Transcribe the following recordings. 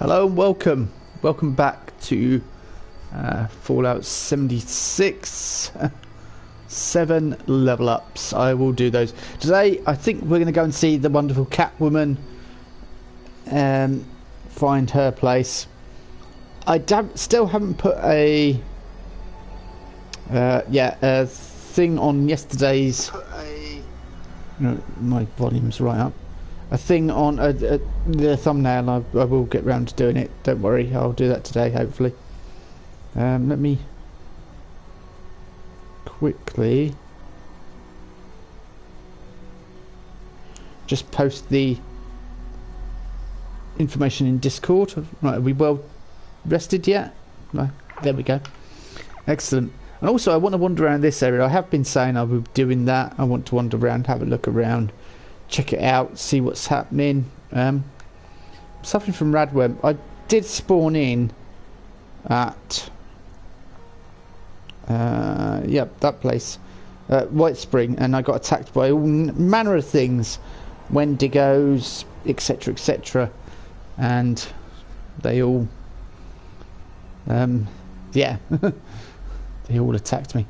Hello and welcome back to Fallout 76. 7 level ups. I will do those today. I think we're going to go and see the wonderful Catwoman and find her place. I still haven't put a thing on yesterday's. No, my volume's right up. A thing on the thumbnail. I will get round to doing it. Don't worry, I'll do that today, hopefully. Let me quickly just post the information in Discord. Right, are we well rested yet? No, there we go. Excellent. And also, I want to wander around this area. I have been saying I will be doing that. I want to wander around, have a look around, check it out, see what's happening. Suffering from Radweb. I did spawn in at that place, White Spring, and I got attacked by all manner of things, Wendigos, etc, etc, and they all they all attacked me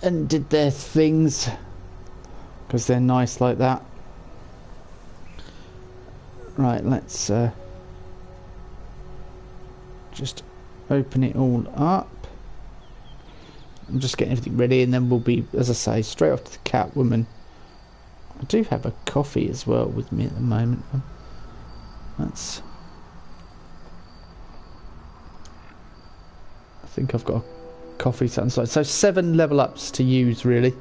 and did their things because they're nice like that. Right, let's just open it all up. I'm just getting everything ready, and then we'll be, as I say, straight off to the Catwoman. I do have a coffee as well with me at the moment. That's... I think I've got a coffee to inside. So 7 level ups to use, really.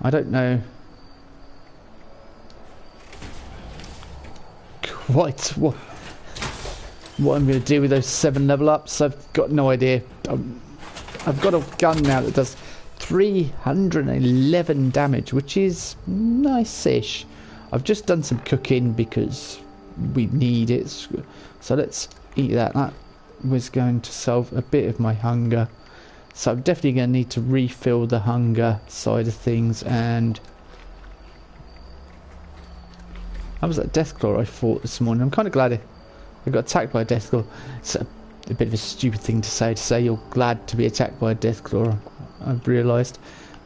I don't know quite what I'm going to do with those 7 level ups. I've got no idea. I've got a gun now that does 311 damage, which is nice-ish. I've just done some cooking because we need it. So let's eat that. That was going to solve a bit of my hunger. So I'm definitely going to need to refill the hunger side of things. And I was at Deathclaw I fought this morning. I'm kind of glad I got attacked by a Deathclaw. It's a bit of a stupid thing to say you're glad to be attacked by a Deathclaw, I've realised.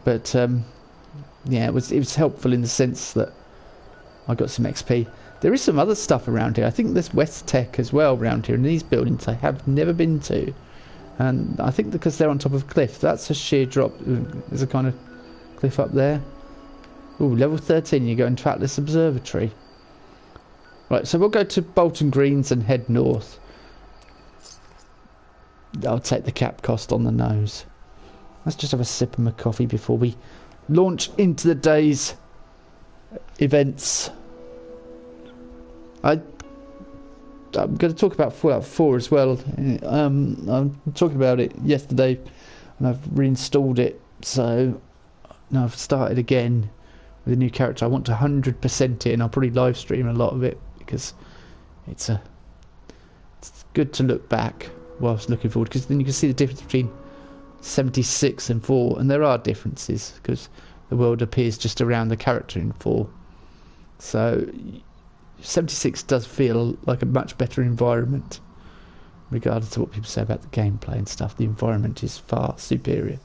But yeah, it was helpful in the sense that I got some XP. There is some other stuff around here. I think there's West Tech as well around here, and these buildings I have never been to. And I think because they're on top of a cliff, that's a sheer drop. There's a kind of cliff up there. Ooh, level 13, you go into Atlas Observatory. Right, so we'll go to Bolton Greens and head north. I'll take the cap cost on the nose. Let's just have a sip of my coffee before we launch into the day's events. I'm going to talk about Fallout 4 as well. I'm talking about it yesterday and I've reinstalled it. So now I've started again with a new character. I want to 100% it, and I'll probably live stream a lot of it because it's good to look back whilst looking forward, because then you can see the difference between 76 and 4, and there are differences because the world appears just around the character in 4. So 76 does feel like a much better environment, regardless of what people say about the gameplay and stuff. The environment is far superior.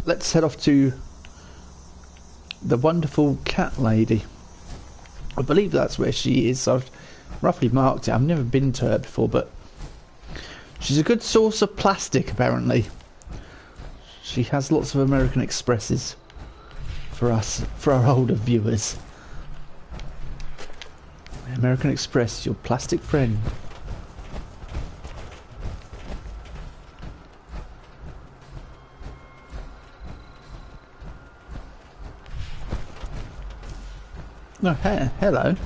Let's head off to the wonderful cat lady. I believe that's where she is. I've roughly marked it. I've never been to her before, but she's a good source of plastic, apparently. She has lots of American Expresses for us, for our older viewers. American Express, your plastic friend. No, hello.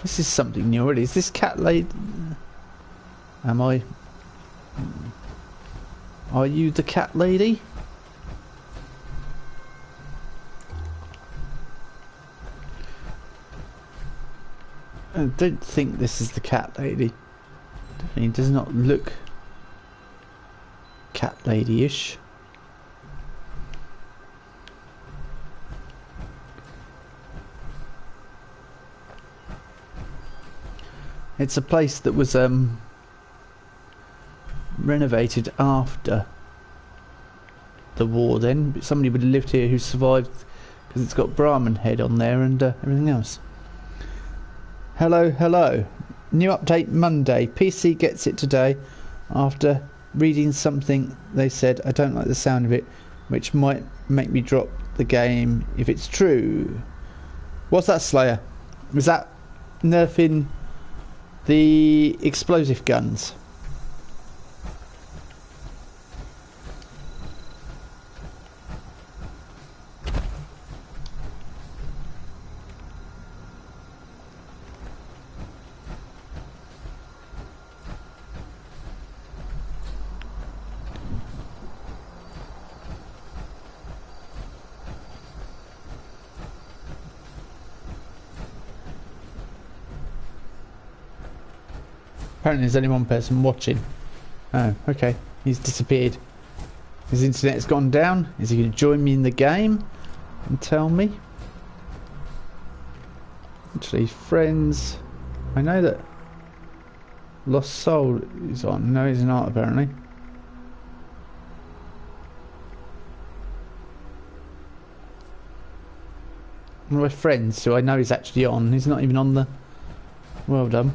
This is something new already. Is this cat lady? Am I? Are you the cat lady? I don't think this is the cat lady. Definitely does not look cat lady-ish. It's a place that was renovated after the war then, but somebody would have lived here who survived because it's got Brahmin head on there and everything else. Hello, hello. New update Monday. PC gets it today after reading something they said. I don't like the sound of it, which might make me drop the game if it's true. What's that, Slayer? Was that nerfing the explosive guns? Apparently there's only one person watching. Oh, okay. He's disappeared. His internet's gone down. Is he going to join me in the game and tell me? Actually, friends. I know that Lost Soul is on. No, he's not apparently. One of my friends who I know is actually on. He's not even on the... Well done.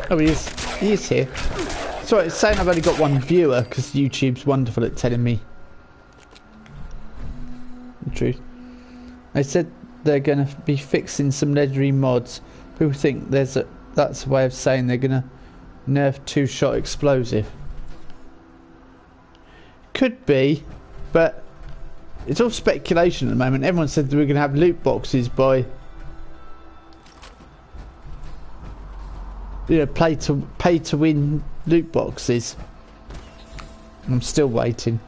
Oh, he is. He is here. Sorry, it's saying I've only got one viewer because YouTube's wonderful at telling me the truth. They said they're going to be fixing some legendary mods. People think that's a way of saying they're going to nerf two-shot explosive. Could be, but it's all speculation at the moment. Everyone said that we're going to have loot boxes by... You know, pay to win loot boxes. I'm still waiting.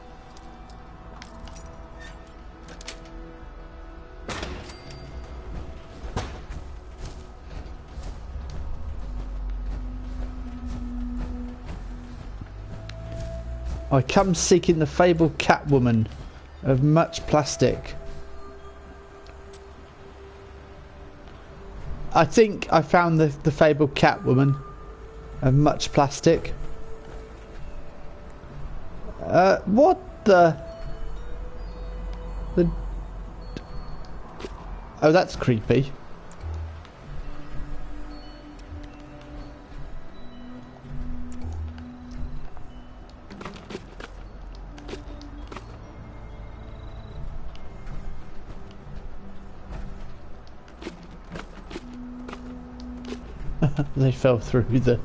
I come seeking the fabled Catwoman of much plastic. I think I found the fabled Catwoman of much plastic. What the... Oh, that's creepy. They fell through the...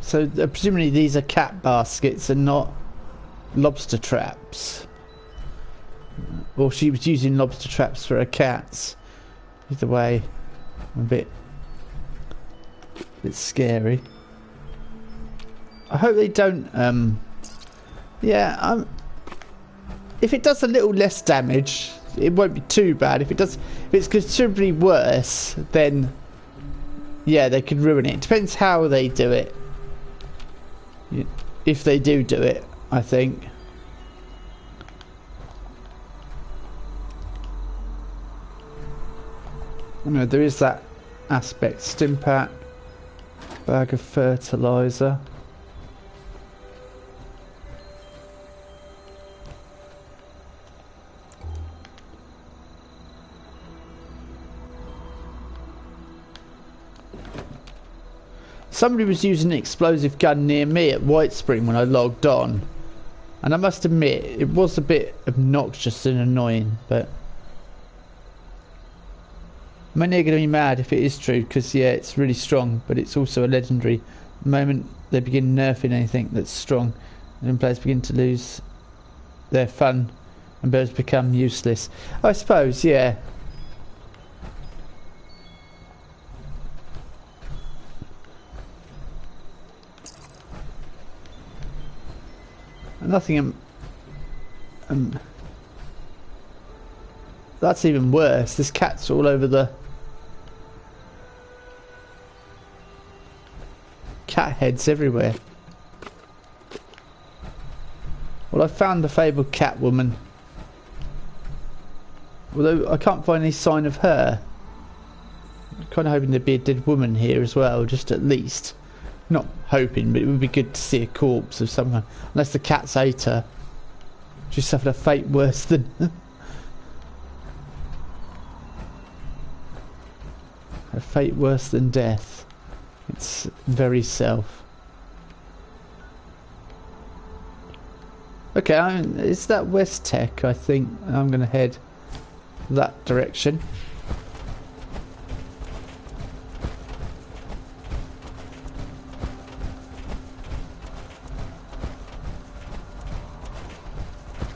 So presumably these are cat baskets and not lobster traps. Or she was using lobster traps for her cats. Either way, I'm a bit scary. I hope they don't yeah, if it does a little less damage it won't be too bad. If it's considerably worse, then yeah, they could ruin it. Depends how they do it. If they do it, I think. I know there is that aspect. Stimpak, bag of fertilizer. Somebody was using an explosive gun near me at White Spring when I logged on, and I must admit it was a bit obnoxious and annoying, but Many are going to be mad if it is true, because yeah, it's really strong, but it's also a legendary. The moment they begin nerfing anything that's strong, then players begin to lose their fun and birds become useless. I suppose, yeah. Nothing. That's even worse. There's cats all over the cat heads everywhere. Well, I found the fabled cat woman. Although I can't find any sign of her. I'm kind of hoping there'd be a dead woman here as well, just at least. Not hoping, but it would be good to see a corpse of someone. Unless the cats ate her. She suffered a fate worse than... a fate worse than death. It's very self. Okay, it's that West Tech, I think. I'm going to head that direction.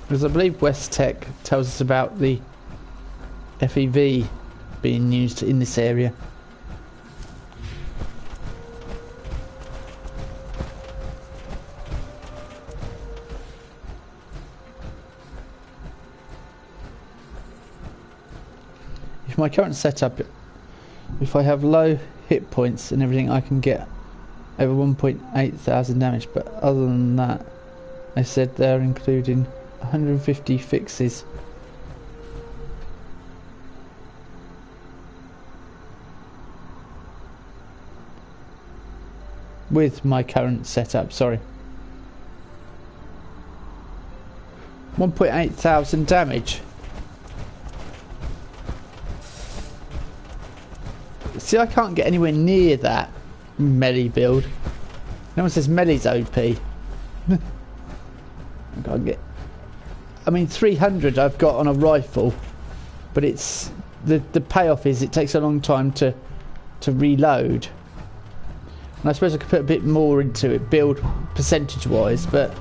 Because I believe West Tech tells us about the FEV being used in this area. If my current setup, if I have low hit points and everything, I can get over 1.8 thousand damage, but other than that, they said they're including 150 fixes. With my current setup, sorry. 1.8 thousand damage. See, I can't get anywhere near that melee build. No one says melee's OP. I can't get... I mean, 300 I've got on a rifle, but it's the payoff is it takes a long time to reload. And I suppose I could put a bit more into it, build percentage wise, but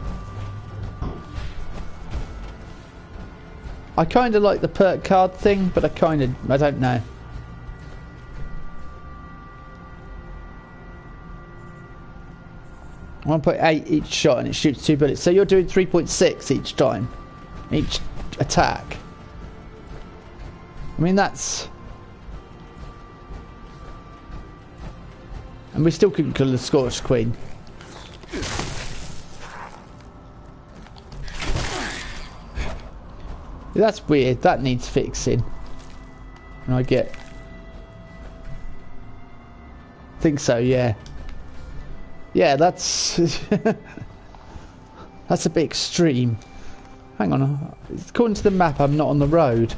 I kind of like the perk card thing, but I don't know. .8 each shot and it shoots 2 bullets. So you're doing 3.6 each time. Each attack. I mean, that's... And we still couldn't kill the Scorched Queen. That's weird. That needs fixing. And I get... think so, yeah. Yeah, that's... that's a bit extreme. Hang on. According to the map, I'm not on the road.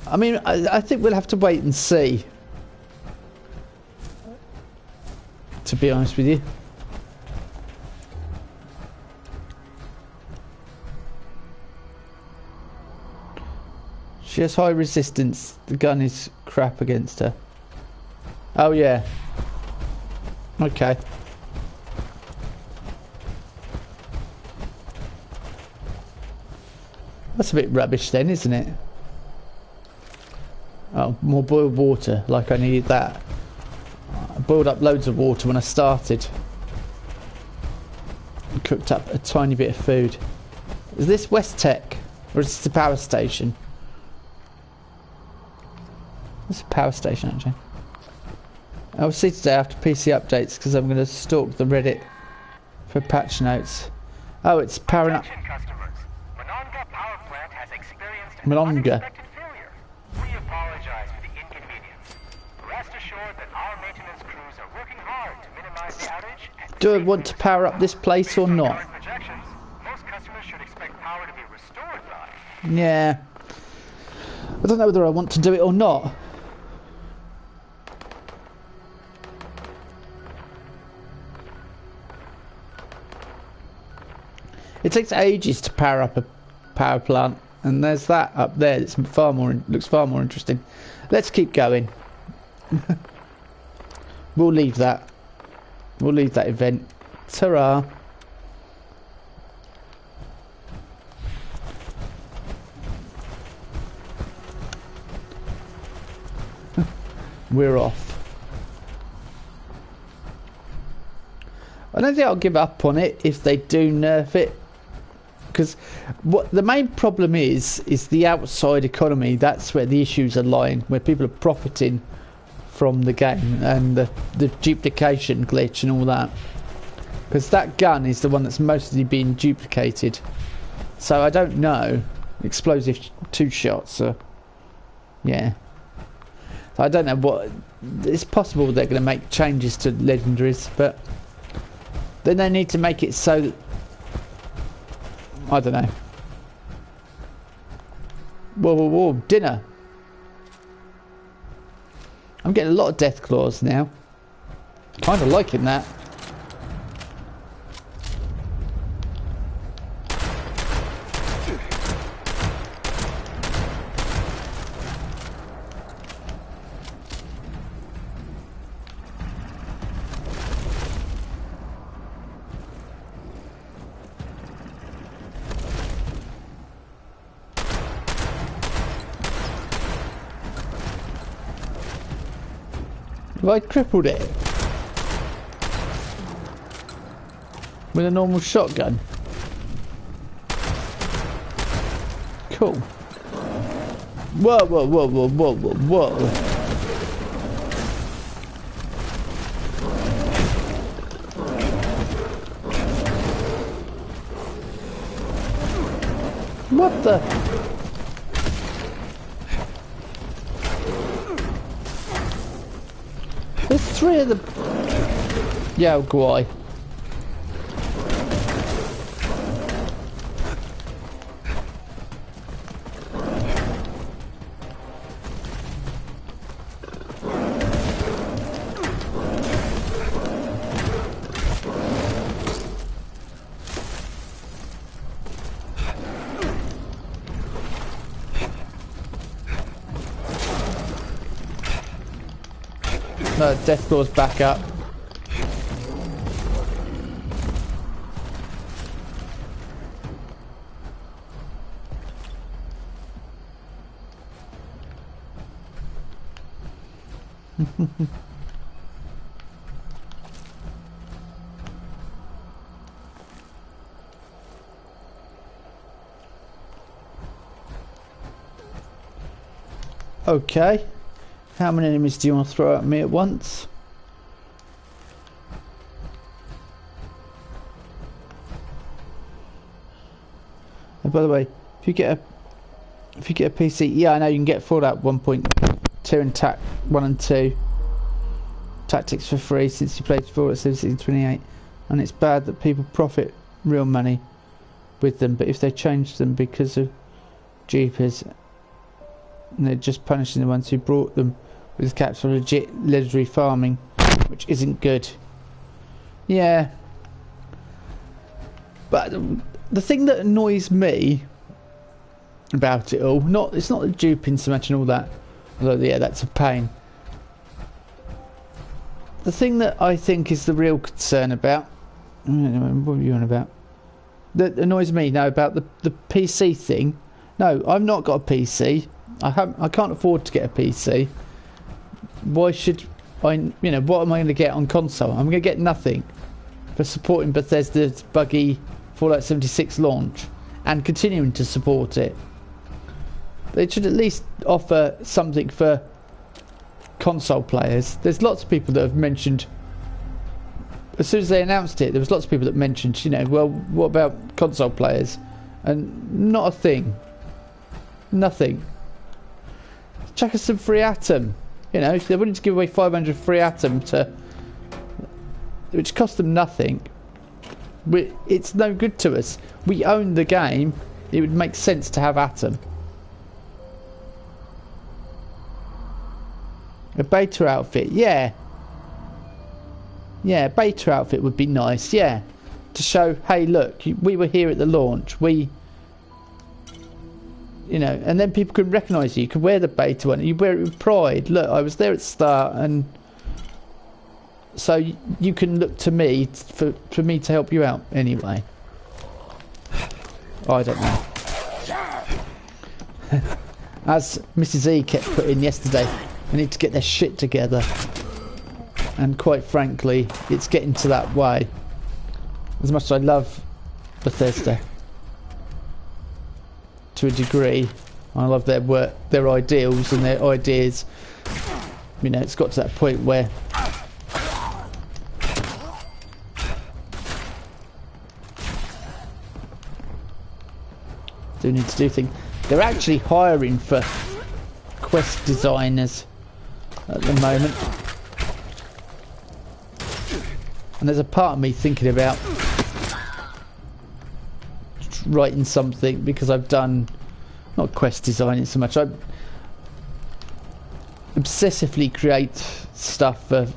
I mean, I think we'll have to wait and see. To be honest with you. She has high resistance. The gun is crap against her. Oh yeah. Okay. That's a bit rubbish then, isn't it? Oh, more boiled water. Like I needed that. I boiled up loads of water when I started. And cooked up a tiny bit of food. Is this West Tech? Or is this the power station? It's a power station actually. I'll see today after PC updates because I'm going to stalk the Reddit for patch notes. Oh, it's powering up. Monongah power plant has experienced Monongah. unexpected failure. We apologize for the inconvenience. Rest assured that our maintenance crews are working hard to minimize the outage. And Do I want to power up this place or not? current projections, most customers should expect power to be restored by. Yeah. I don't know whether I want to do it or not. It takes ages to power up a power plant, and there's that up there. It's far more looks far more interesting. Let's keep going. We'll leave that. We'll leave that event. Ta-ra. We're off. I don't think I'll give up on it if they do nerf it, because what the main problem is the outside economy. That's where the issues are lying, where people are profiting from the game and the duplication glitch and all that, because that gun is the one that's mostly being duplicated. So I don't know. Explosive 2 shots, yeah. I don't know what. It's possible they're going to make changes to legendaries, but then they need to make it so that, I don't know. Whoa, whoa, whoa! Dinner. I'm getting a lot of death claws now. Kind of liking that. Have I crippled it with a normal shotgun? Cool. Whoa, whoa, whoa, whoa, whoa, whoa, whoa. What the? There's 3 of them. Yeah, go on. No, death claw's back up. Okay. How many enemies do you want to throw at me at once? And by the way, if you get a PC, yeah, I know you can get Fallout 1.2 and TAC 1 and 2 tactics for free since you played Fallout 1728, and it's bad that people profit real money with them, but if they change them because of jeepers, and they're just punishing the ones who brought them with caps for legit legendary farming, which isn't good. Yeah. But the thing that annoys me about it all, it's not the duping so much and all that, although yeah, that's a pain. The thing that I think is the real concern about, what were you on about? That annoys me now about the PC thing. No, I've not got a PC. I can't afford to get a PC. Why should I? You know, what am I going to get on console? I'm going to get nothing for supporting Bethesda's buggy Fallout 76 launch and continuing to support it. They should at least offer something for console players. There's lots of people that have mentioned, as soon as they announced it, there was lots of people that mentioned, you know, well, what about console players? And not a thing. Nothing. Chuck us some free Atom. You know, if they're willing to give away 500 free Atom which cost them nothing, it's no good to us. We own the game. It would make sense to have Atom. A beta outfit, yeah. Yeah, beta outfit would be nice, yeah. to show, hey, look, we were here at the launch. We, you know, and then people can recognise you. You can wear the beta one. You wear it with pride. Look, I was there at the start, and so you can look to me for me to help you out anyway. I don't know. As Mrs. E kept putting yesterday, they need to get their shit together. And quite frankly, it's getting to that way. As much as I love Bethesda to a degree, I love their work, their ideals and their ideas. You know, it's got to that point where do need to do things. They're actually hiring for quest designers at the moment. And there's a part of me thinking about writing something, because I've done, not quest designing so much, I obsessively create stuff for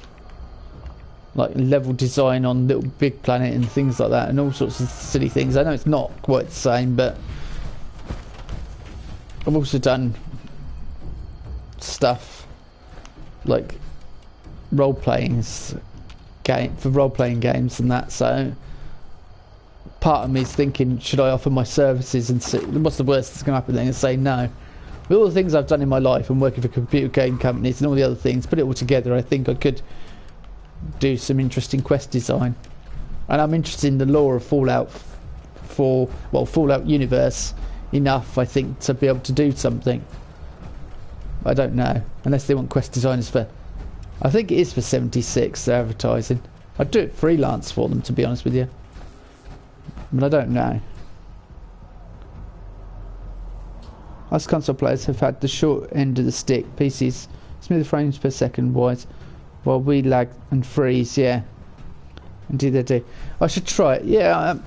like level design on Little Big Planet and things like that, and all sorts of silly things. I know it's not quite the same, but I've also done stuff like role-playing for role-playing games and that, so part of me is thinking, should I offer my services and see what's the worst that's going to happen then, and say no. With all the things I've done in my life and working for computer game companies and all the other things, put it all together, I think I could do some interesting quest design. And I'm interested in the lore of Fallout universe enough, I think, to be able to do something. I don't know, unless they want quest designers for, I think it is for 76 they're advertising. I'd do it freelance for them, to be honest with you, but I don't know. Us console players have had the short end of the stick. PCs smooth frames per second wise, while we lag and freeze. Yeah, indeed they do. I should try it. Yeah,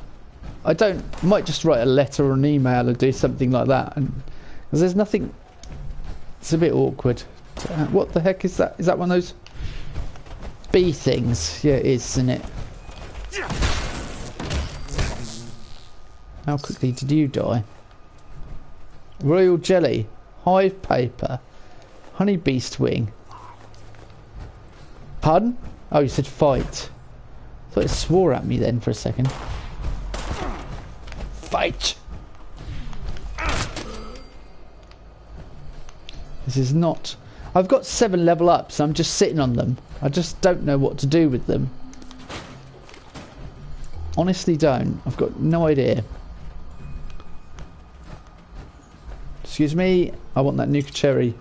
I might just write a letter or an email or do something like that, and because there's nothing. It's a bit awkward. What the heck is that? Is that one of those bee things? Yeah, it is, isn't it? How quickly did you die? Royal jelly, hive paper, honey beast wing. Pardon? Oh, you said fight. I thought it swore at me then for a second. Fight! This is not... I've got 7 level ups, I'm just sitting on them. I just don't know what to do with them. Honestly don't. I've got no idea. Excuse me, I want that nuka cherry.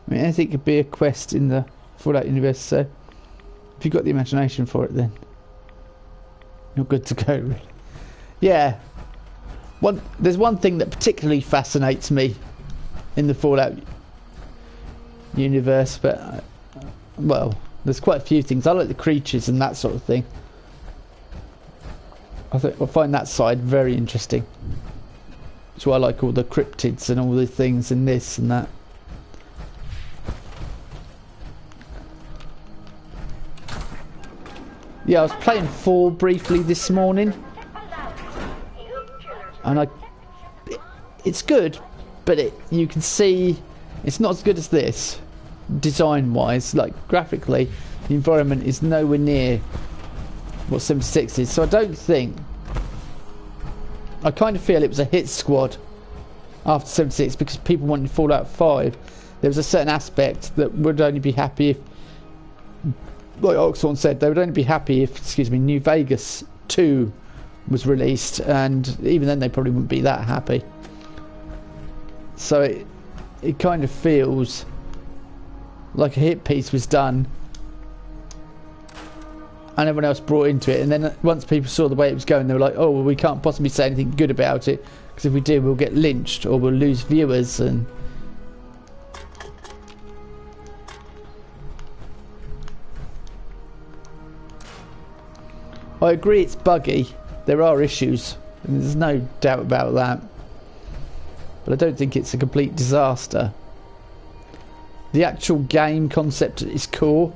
I mean, anything could be a quest in the Fallout universe, so if you've got the imagination for it, then you're good to go, really. Yeah. There's one thing that particularly fascinates me in the Fallout universe, but, well, there's quite a few things. I like the creatures and that sort of thing. I find that side very interesting. That's why I like all the cryptids and all the things in this and that. Yeah, I was playing 4 briefly this morning, and it's good, but you can see it's not as good as this, design-wise. Like graphically, the environment is nowhere near what 76 is. So I don't think. I kind of feel it was a hit squad after 76 because people wanted Fallout 5. There was a certain aspect that would only be happy if, like Oxhorn said, they would only be happy if, New Vegas 2 was released, and even then they probably wouldn't be that happy. So it kind of feels like a hit piece was done and everyone else brought into it, and then once people saw the way it was going, they were like, oh, well, we can't possibly say anything good about it, because if we do, we'll get lynched or we'll lose viewers. And I agree it's buggy. There are issues, and there's no doubt about that. but I don't think it's a complete disaster. The actual game concept at its core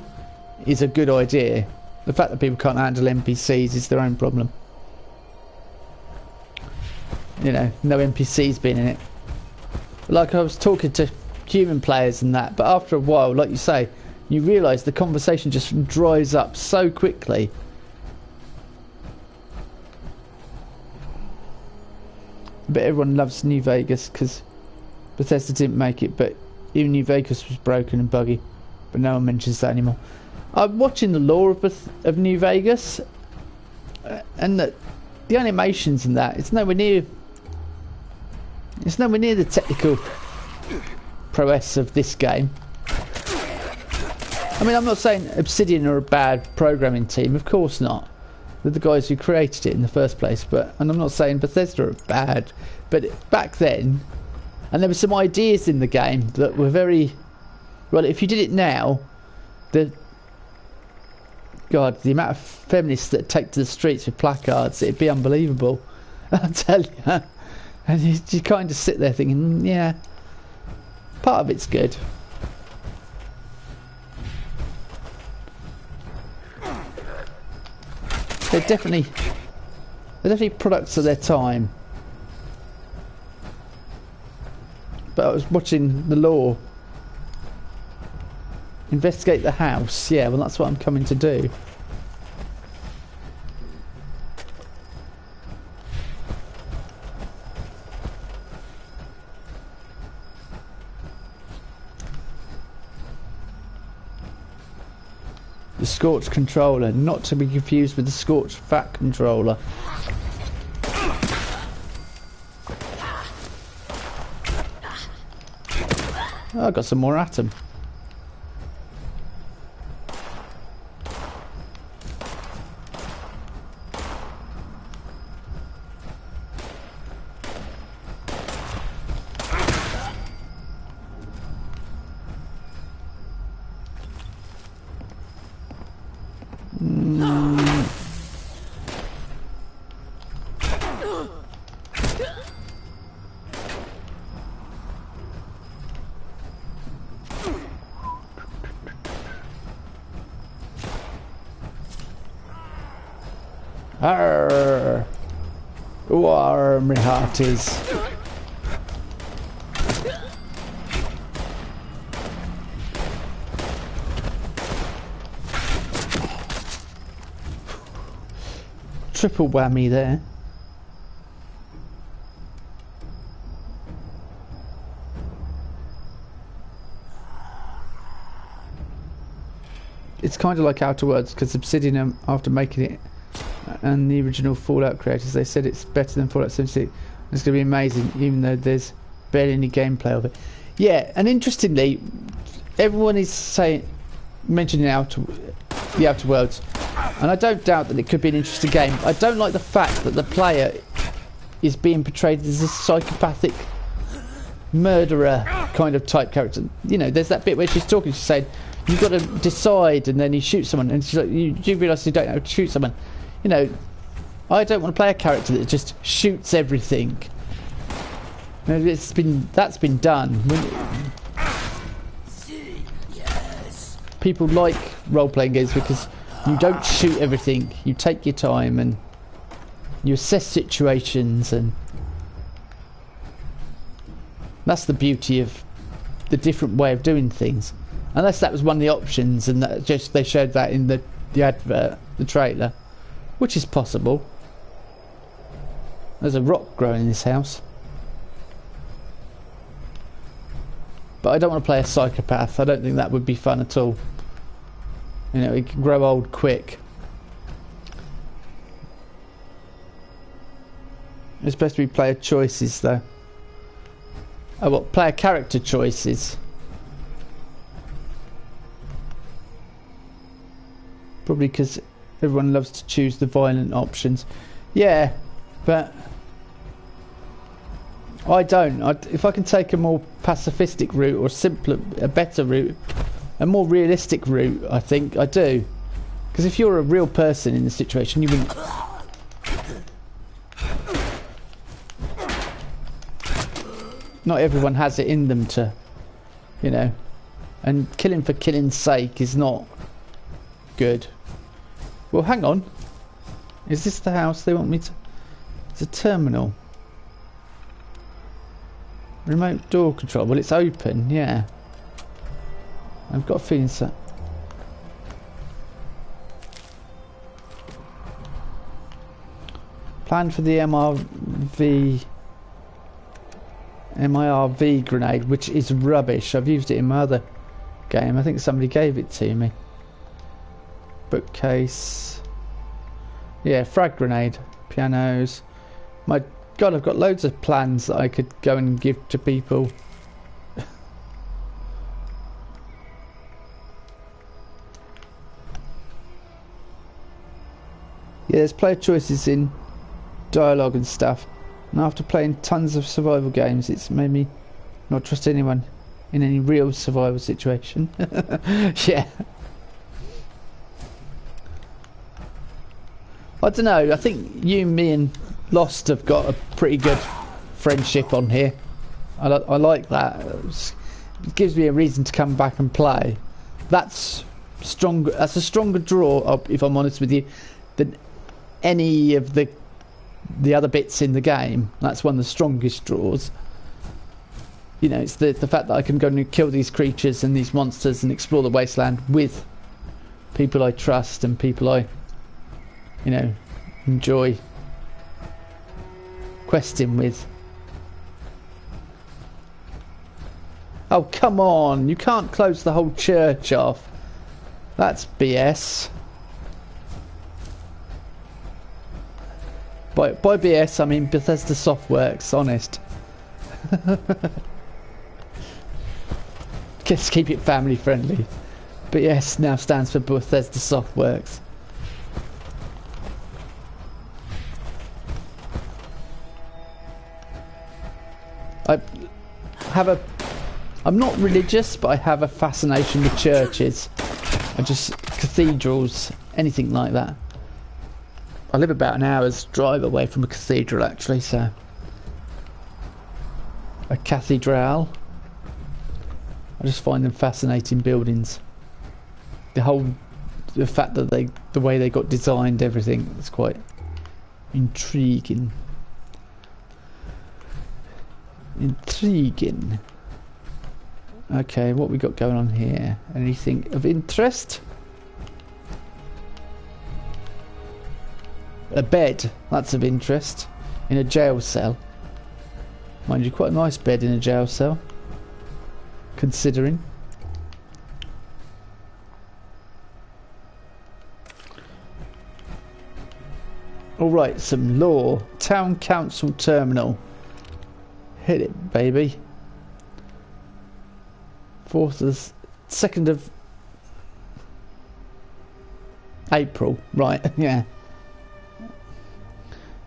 is a good idea. The fact that people can't handle NPCs is their own problem. You know, no NPCs being in it. Like I was talking to human players and that, but after a while, like you say, you realise the conversation just dries up so quickly. But everyone loves New Vegas because Bethesda didn't make it, but even New Vegas was broken and buggy. But no one mentions that anymore. I'm watching the lore of New Vegas, and the animations and that, it's nowhere near the technical prowess of this game. I mean, I'm not saying Obsidian are a bad programming team, of course not. They're the guys who created it in the first place, and I'm not saying Bethesda are bad, but back then, and there were some ideas in the game that were very, well, if you did it now, the amount of feminists that take to the streets with placards, it'd be unbelievable. I tell you. And you kind of sit there thinking, yeah, part of it's good. They're definitely products of their time. But I was watching the lore. Investigate the house. Yeah, well, that's what I'm coming to do. The Scorch controller, not to be confused with the Scorch Fat controller. Oh, I got some more atom. Arr! Warm my heart is. Triple whammy there. It's kind of like Outer Worlds, because Obsidian, after making it, and the original Fallout creators, they said it's better than Fallout 76. It's going to be amazing, even though there's barely any gameplay of it. Yeah, and interestingly, everyone is mentioning the Outer Worlds, and I don't doubt that it could be an interesting game. I don't like the fact that the player is being portrayed as a psychopathic murderer kind of type character. You know, there's that bit where she's talking, she's saying, you've got to decide, and then he shoots someone, and she's like, you realise you don't know how to shoot someone. You know, I don't want to play a character that just shoots everything. You know, that's been done. People like role-playing games because you don't shoot everything. You take your time and you assess situations, and that's the beauty of the different way of doing things. Unless that was one of the options, and that just they showed that in the advert, the trailer, which is possible. There's a rock growing in this house, but I don't want to play a psychopath. I don't think that would be fun at all. You know, it can grow old quick. It's supposed to be player choices, though. Oh, what? Player character choices. Probably because everyone loves to choose the violent options. Yeah, but I don't. If I can take a more pacifistic route, or simpler, a better route, a more realistic route, I think I do. Because if you're a real person in the situation, you wouldn't. not everyone has it in them to, you know, and killing for killing's sake is not good. Well, hang on. Is this the house they want me to? It's a terminal. Remote door control. Well, it's open, yeah. I've got a feeling so. Plan for the MIRV grenade, which is rubbish. I've used it in my other game. I think somebody gave it to me. Bookcase. Yeah, frag grenade. Pianos. My God, I've got loads of plans that I could go and give to people. Yeah, there's player choices in dialogue and stuff. And after playing tons of survival games, it's made me not trust anyone in any real survival situation. Yeah. I don't know, I think you, me and Lost have got a pretty good friendship on here. I like that. It gives me a reason to come back and play. That's stronger. That's a stronger draw, if I'm honest with you, than any of the other bits in the game. That's one of the strongest draws. You know, it's the fact that I can go and kill these creatures and these monsters and explore the wasteland with people I trust and people I, you know, enjoy questing with. Oh, come on, you can't close the whole church off. That's BS. By BS I mean Bethesda Softworks, honest. Let's keep it family friendly. BS now stands for Bethesda Softworks. I'm not religious, but I have a fascination with churches and just cathedrals, anything like that. I live about an hour's drive away from a cathedral, actually, so a cathedral. I just find them fascinating buildings. The fact that the way they got designed, everything is quite intriguing. Intriguing. Okay, what we got going on here? Anything of interest? A bed, that's of interest. In a jail cell. Mind you, quite a nice bed in a jail cell. Considering. Alright, some law. Town Council Terminal. Hit it, baby. 2nd of April. Right, yeah.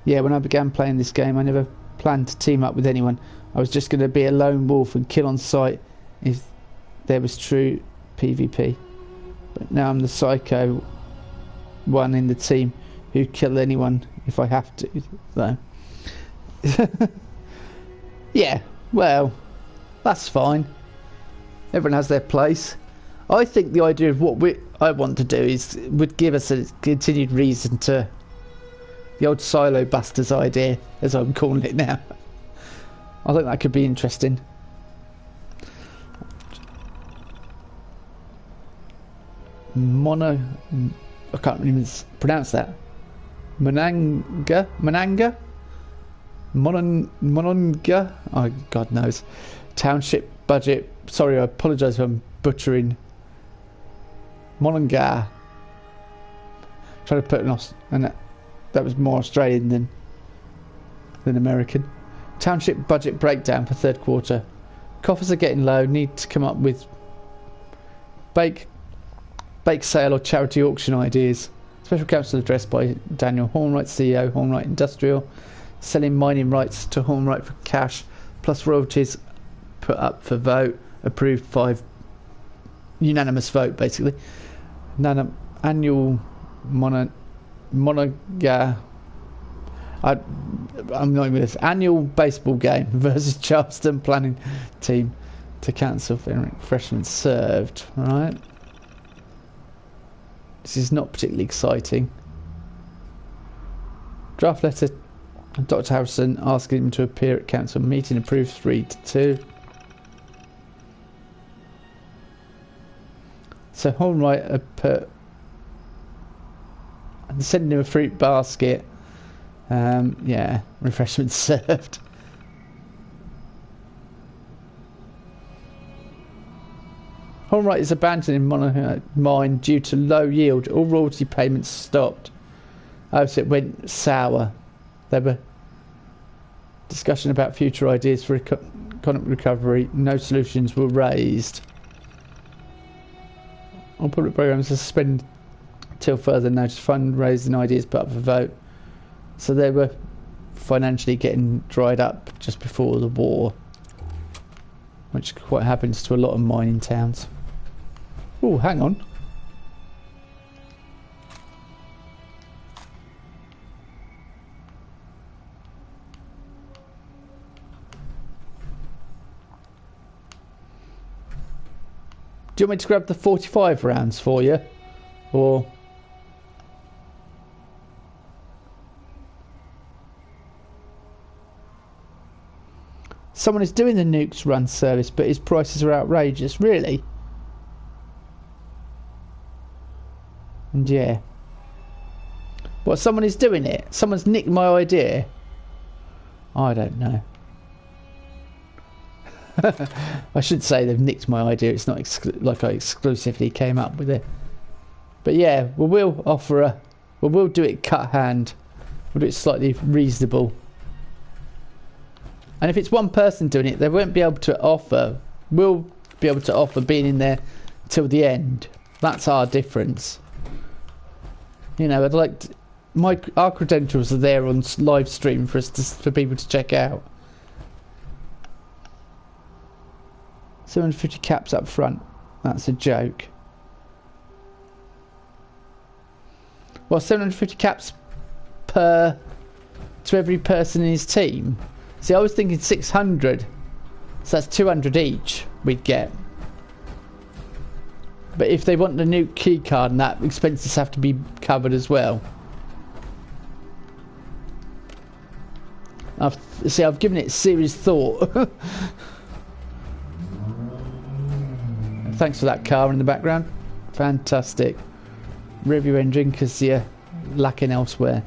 Yeah, when I began playing this game, I never planned to team up with anyone. I was just going to be a lone wolf and kill on sight if there was true PvP. But now I'm the psycho one in the team who kill anyone if I have to. So. Yeah, well, that's fine. Everyone has their place. I think the idea of what I want to do would give us a continued reason to the old silo busters idea, as I'm calling it now. I think that could be interesting. I can't even pronounce that. Monanga? Mononga? Oh, God knows. Township budget. Sorry, I apologise if I'm butchering. Mononga. Trying to put an and that was more Australian than American. Township budget breakdown for 3rd quarter. Coffers are getting low. Need to come up with bake sale or charity auction ideas. Special council address by Daniel Hornwright, CEO, Hornwright Industrial. Selling mining rights to Hornwright for cash, plus royalties put up for vote. Approved 5. Unanimous vote, basically. Annual Monaga. I'm not even this annual baseball game versus Charleston planning team to cancel for refreshments served. Right. This is not particularly exciting. Draft letter. Dr. Harrison asking him to appear at council meeting. Approved 3-2. So Hornwright put sending him a fruit basket. Yeah, refreshments served. Hornwright is abandoning mine due to low yield. All royalty payments stopped. Oh, so it went sour. There were discussion about future ideas for economic recovery. No solutions were raised. All public programs are suspended till further notice. Fundraising ideas put up for vote. So they were financially getting dried up just before the war, which quite happens to a lot of mining towns. Oh, hang on. Do you want me to grab the 45 rounds for you? Or... Someone is doing the nukes run service, but his prices are outrageous. Really? And yeah. What, someone is doing it? Someone's nicked my idea? I don't know. I should say they've nicked my idea. It's not like I exclusively came up with it. But yeah, we'll offer a... Well, we'll do it cut hand. We'll do it slightly reasonable. And if it's one person doing it, they won't be able to offer... We'll be able to offer being in there till the end. That's our difference. You know, I'd like to, our credentials are there on live stream for for people to check out. 750 caps up front. That's a joke. Well, 750 caps to every person in his team. See, I was thinking 600. So that's 200 each we'd get. But if they want the new key card and that, expenses have to be covered as well. I've given it serious thought. Thanks for that car in the background. Fantastic. Review engine because you're lacking elsewhere.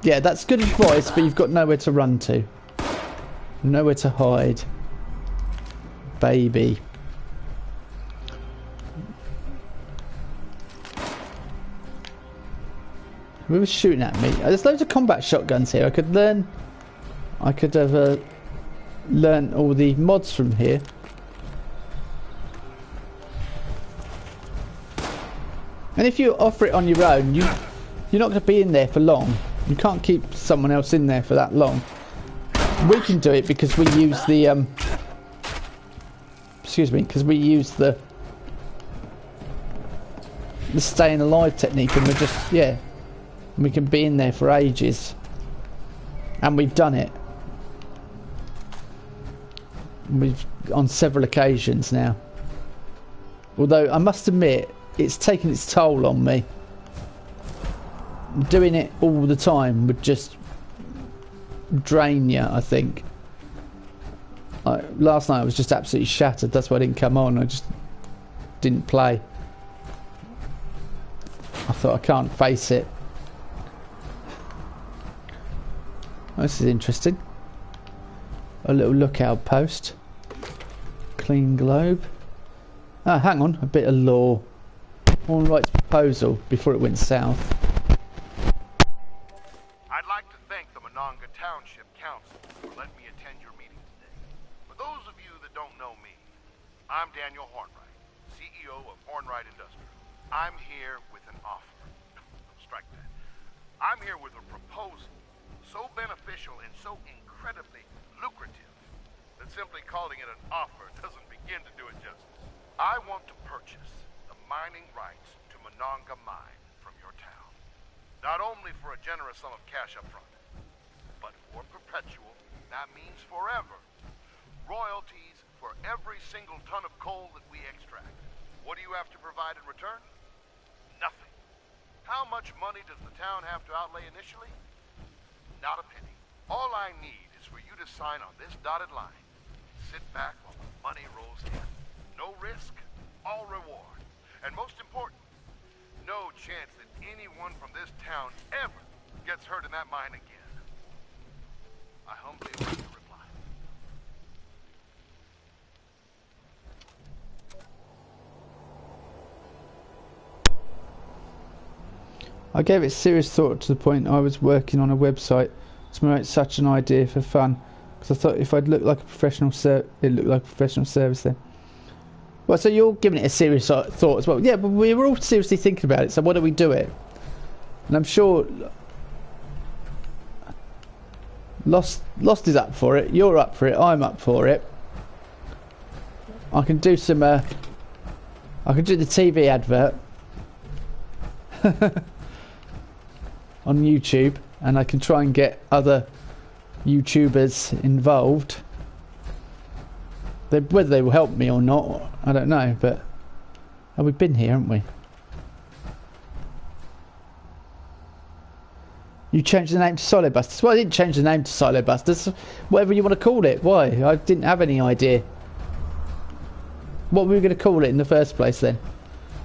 Yeah, that's good advice, but you've got nowhere to run to. Nowhere to hide. Baby. Who was shooting at me? There's loads of combat shotguns here. I could have learned all the mods from here. And if you offer it on your own, you're not going to be in there for long. You can't keep someone else in there for that long. We can do it because we use the excuse me, because we use the staying alive technique, and we're just, yeah, we can be in there for ages, and we've done it. We've on several occasions now. Although I must admit, it's taken its toll on me. Doing it all the time would just drain you, I think. Last night I was just absolutely shattered. That's why I didn't come on. I just didn't play. I thought, I can't face it. Oh, this is interesting. A little lookout post. Clean globe. Ah, hang on. A bit of lore. Hornwright's proposal before it went south. I'd like to thank the Monongah Township Council for letting me attend your meeting today. For those of you that don't know me, I'm Daniel Hornwright, CEO of Hornwright Industrial. I'm here with an offer. Strike that. I'm here with a proposal so beneficial and so incredibly lucrative calling it an offer doesn't begin to do it justice. I want to purchase the mining rights to Monongah Mine from your town. Not only for a generous sum of cash up front, but for perpetual, that means forever, royalties for every single ton of coal that we extract. What do you have to provide in return? Nothing. How much money does the town have to outlay initially? Not a penny. All I need is for you to sign on this dotted line. Sit back while the money rolls in. No risk, all reward. And most important, no chance that anyone from this town ever gets hurt in that mine again. I humbly await your reply. I gave it serious thought to the point I was working on a website to promote such an idea for fun, because I thought if I'd look like a professional it looked like a professional service then. Well, so you're giving it a serious thought as well. Yeah, but we were all seriously thinking about it, so why don't we do it? And I'm sure Lost is up for it, you're up for it, I'm up for it. I can do some I can do the TV advert on YouTube, and I can try and get other YouTubers involved. Whether they will help me or not, I don't know, but we've been here, haven't we? You changed the name to Silo Busters. Well, I didn't change the name to Silo Busters. Whatever you want to call it. Why? I didn't have any idea what we were going to call it in the first place then.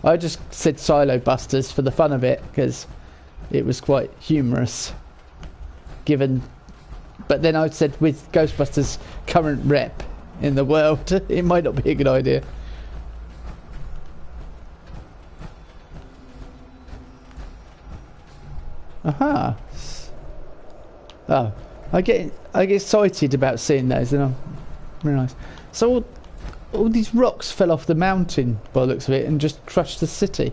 I just said Silo Busters for the fun of it, because it was quite humorous, given. But then I said with Ghostbusters' current rep in the world, it might not be a good idea. Aha. Oh, I get excited about seeing those, and very nice. So all these rocks fell off the mountain by the looks of it and just crushed the city.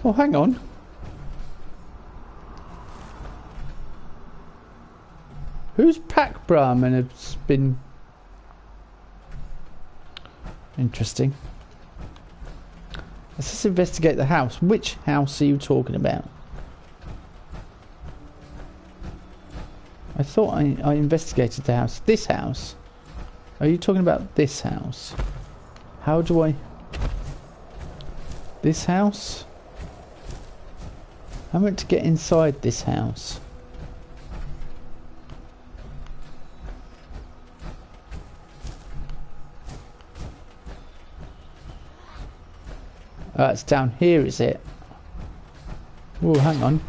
Oh, hang on. Whose pack Brahmin has been interesting? Let's just investigate the house. Which house are you talking about? I thought I investigated the house. This house? Are you talking about this house? How do I... This house? I meant to get inside this house. It's down here, is it? Oh, hang on.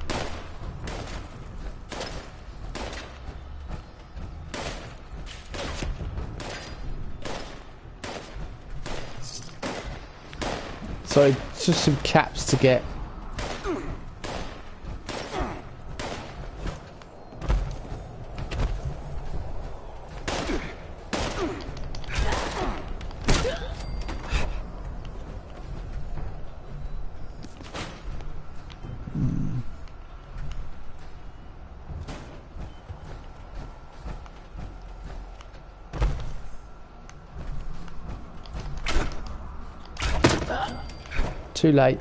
Sorry, just some caps to get. Too late.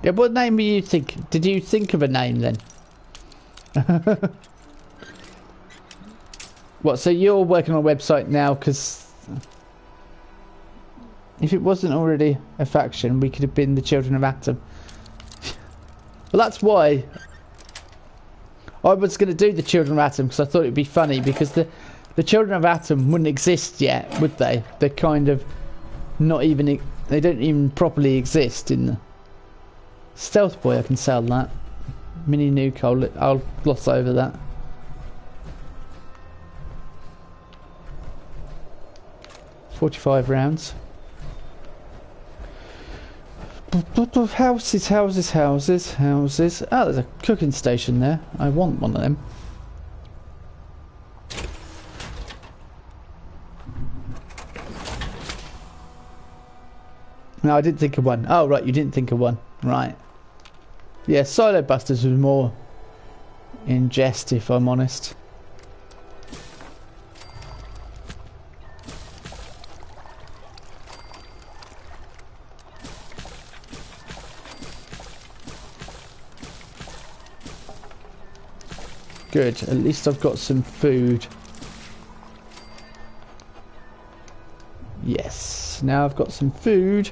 Yeah, what name do you think? Did you think of a name then? What, so you're working on a website now because if it wasn't already a faction, we could have been the Children of Atom. Well, that's why I was going to do the Children of Atom, because I thought it'd be funny, because the Children of Atom wouldn't exist yet, would they? They're kind of not even, they don't even properly exist in the Stealth Boy. I can sell that. Mini nuke, I'll gloss over that. $45 Houses. Oh, there's a cooking station there. I want one of them. No, I didn't think of one. Oh, right, you didn't think of one. Right. Yeah, Silo Busters was more in jest, if I'm honest. Good, at least I've got some food. Yes, now I've got some food.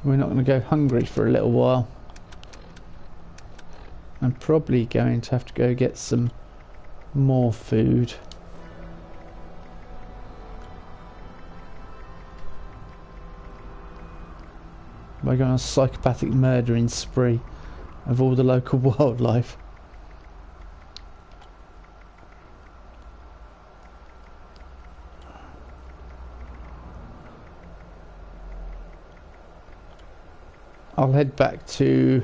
We're not going to go hungry for a little while. I'm probably going to have to go get some more food. By going on a psychopathic murdering spree of all the local wildlife. I'll head back to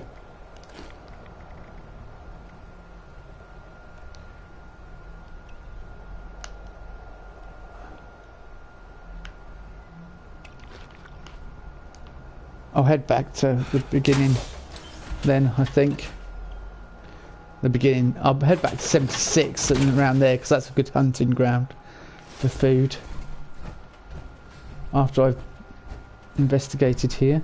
the beginning then, I think. The beginning. I'll head back to 76 and around there because that's a good hunting ground for food. After I've investigated here.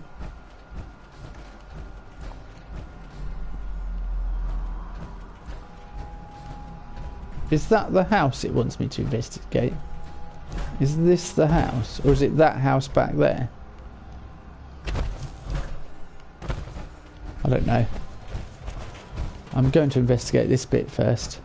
Is that the house it wants me to investigate? Is this the house? Or is it that house back there? I don't know. I'm going to investigate this bit first.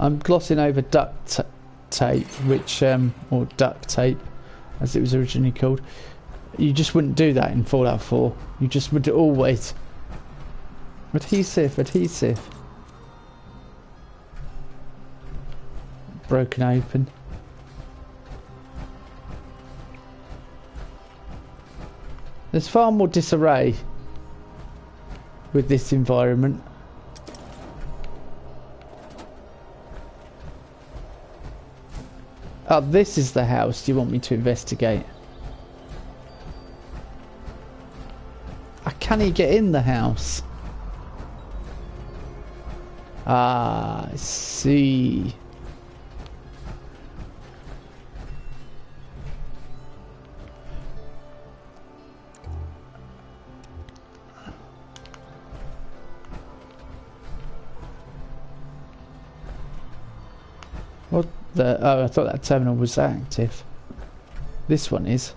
I'm glossing over duct tape, which, or duct tape, as it was originally called. You just wouldn't do that in Fallout 4. You just would always... Adhesive. Broken open. There's far more disarray with this environment. Oh, this is the house you want me to investigate. Can he get in the house? Ah, I see. What the... Oh, I thought that terminal was active. This one is.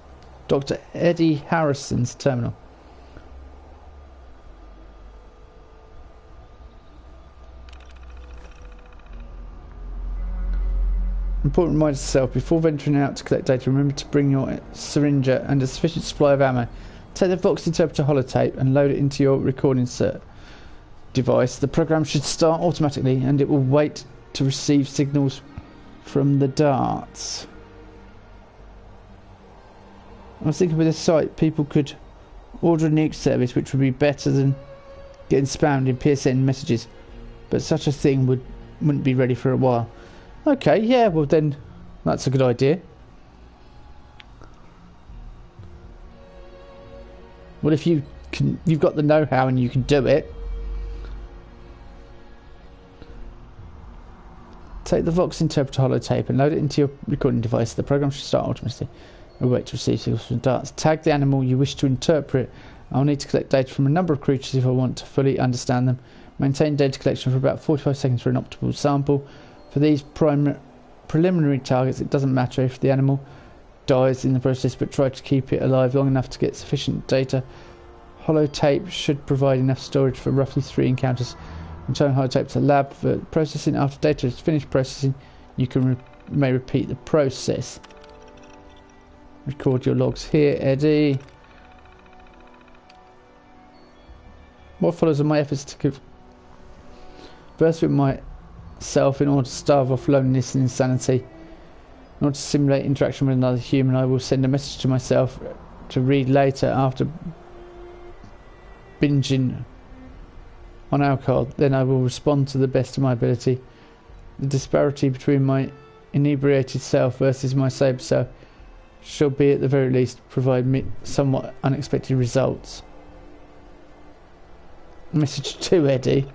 Dr. Eddie Harrison's terminal. Important reminder to yourself, before venturing out to collect data, remember to bring your syringe and a sufficient supply of ammo. Take the Vox Interpreter holotape and load it into your recording device. The program should start automatically and it will wait to receive signals from the darts. I was thinking with this site, people could order a nuke service which would be better than getting spammed in PSN messages, but such a thing wouldn't be ready for a while. Okay, yeah, well then, that's a good idea. Well, if you've got the know-how and you can do it. Take the Vox Interpreter holotape and load it into your recording device. The program should start automatically. We'll wait to receive signals from darts. Tag the animal you wish to interpret. I'll need to collect data from a number of creatures if I want to fully understand them. Maintain data collection for about 45 seconds for an optimal sample. For these preliminary targets, it doesn't matter if the animal dies in the process, but try to keep it alive long enough to get sufficient data. Holotape should provide enough storage for roughly 3 encounters. Return holotape to the lab for processing. After data is finished processing, you may repeat the process. Record your logs here, Eddie. What follows are my efforts to converse with myself in order to starve off loneliness and insanity. In order to simulate interaction with another human, I will send a message to myself to read later after binging on alcohol. Then I will respond to the best of my ability. The disparity between my inebriated self versus my sober self shall be at the very least provide me somewhat unexpected results. Message 2, Eddie.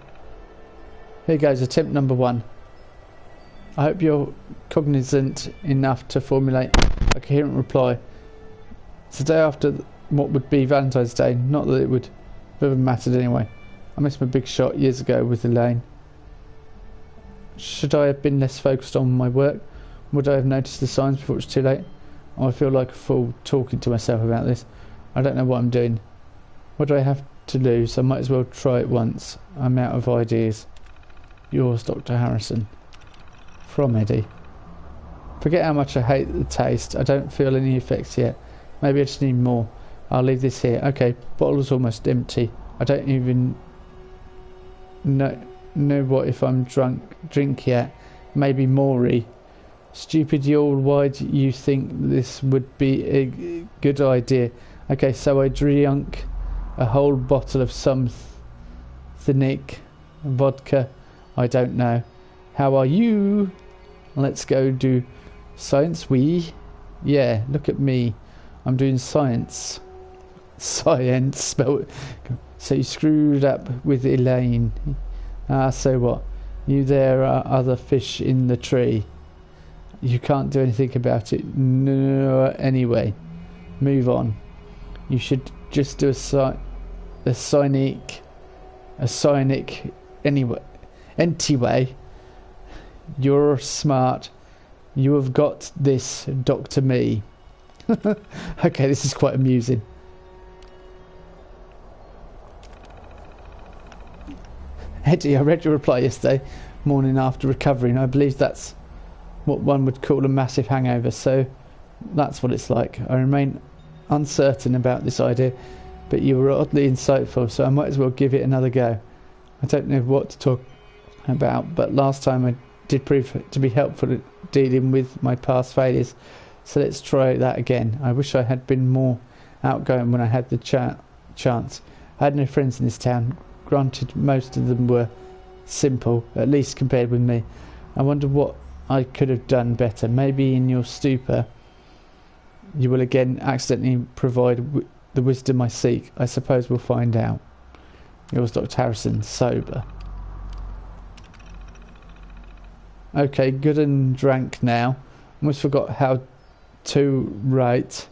Here goes, attempt number 1. I hope you're cognizant enough to formulate a coherent reply. It's the day after what would be Valentine's Day, not that it would have ever mattered anyway. I missed my big shot years ago with Elaine. Should I have been less focused on my work? Would I have noticed the signs before it was too late? Oh, I feel like a fool talking to myself about this. I don't know what I'm doing. What do I have to lose? I might as well try it once. I'm out of ideas. Yours, Dr. Harrison. From Eddie. Forget how much I hate the taste. I don't feel any effects yet. Maybe I just need more. I'll leave this here. Okay, bottle's almost empty. I don't even know what if I'm drink yet. Maybe Maury. Stupid y'all, why do you think this would be a good idea? Okay, so I drank a whole bottle of some Thinnic vodka. I don't know. How are you? Let's go do science. Yeah, look at me. I'm doing science. Science. So you screwed up with Elaine. So what? There are other fish in the tree. You can't do anything about it. No, anyway. Move on. You should just do a cynic anyway. Anyway, you're smart. You have got this, Dr. Me. Okay, this is quite amusing. Eddie, I read your reply yesterday morning after recovering. I believe that's what one would call a massive hangover, so that's what it's like. I remain uncertain about this idea, but you were oddly insightful, so I might as well give it another go. I don't know what to talk about, but last time I did prove to be helpful at dealing with my past failures, so let's try that again. I wish I had been more outgoing when I had the chance. I had no friends in this town. Granted, most of them were simple, at least compared with me. I wonder what I could have done better. Maybe in your stupor you will again accidentally provide the wisdom I seek. I suppose we'll find out. Yours, Dr. Harrison, sober. Okay, good and drank now. Almost forgot how to write.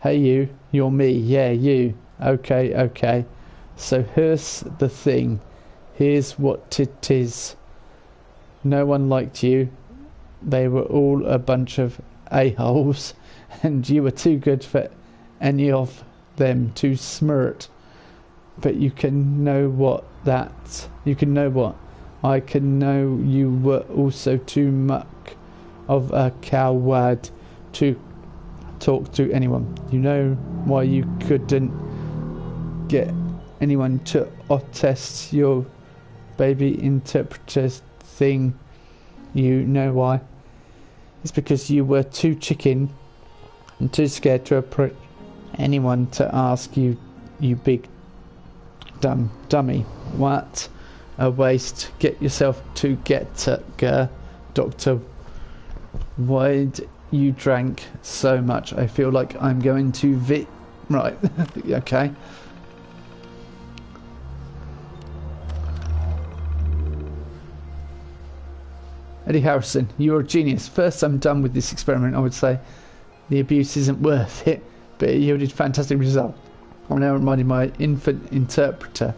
Hey you're me. Yeah, you. Okay. So here's the thing. Here's what it is. No one liked you. They were all a bunch of a-holes, and you were too good for any of them to smirt. But you can know what I can know you were also too much of a coward to talk to anyone. You know why you couldn't get anyone to test your baby interpreter thing? You know why? It's because you were too chicken and too scared to approach anyone to ask you, you big dummy. What a waste. Get yourself together, Doctor. Why'd you drank so much? I feel like I'm going to right. Okay. Eddie Harrison, you're a genius. First I'm done with this experiment, I would say. The abuse isn't worth it, but it yielded fantastic results. I'm now reminding my infant interpreter,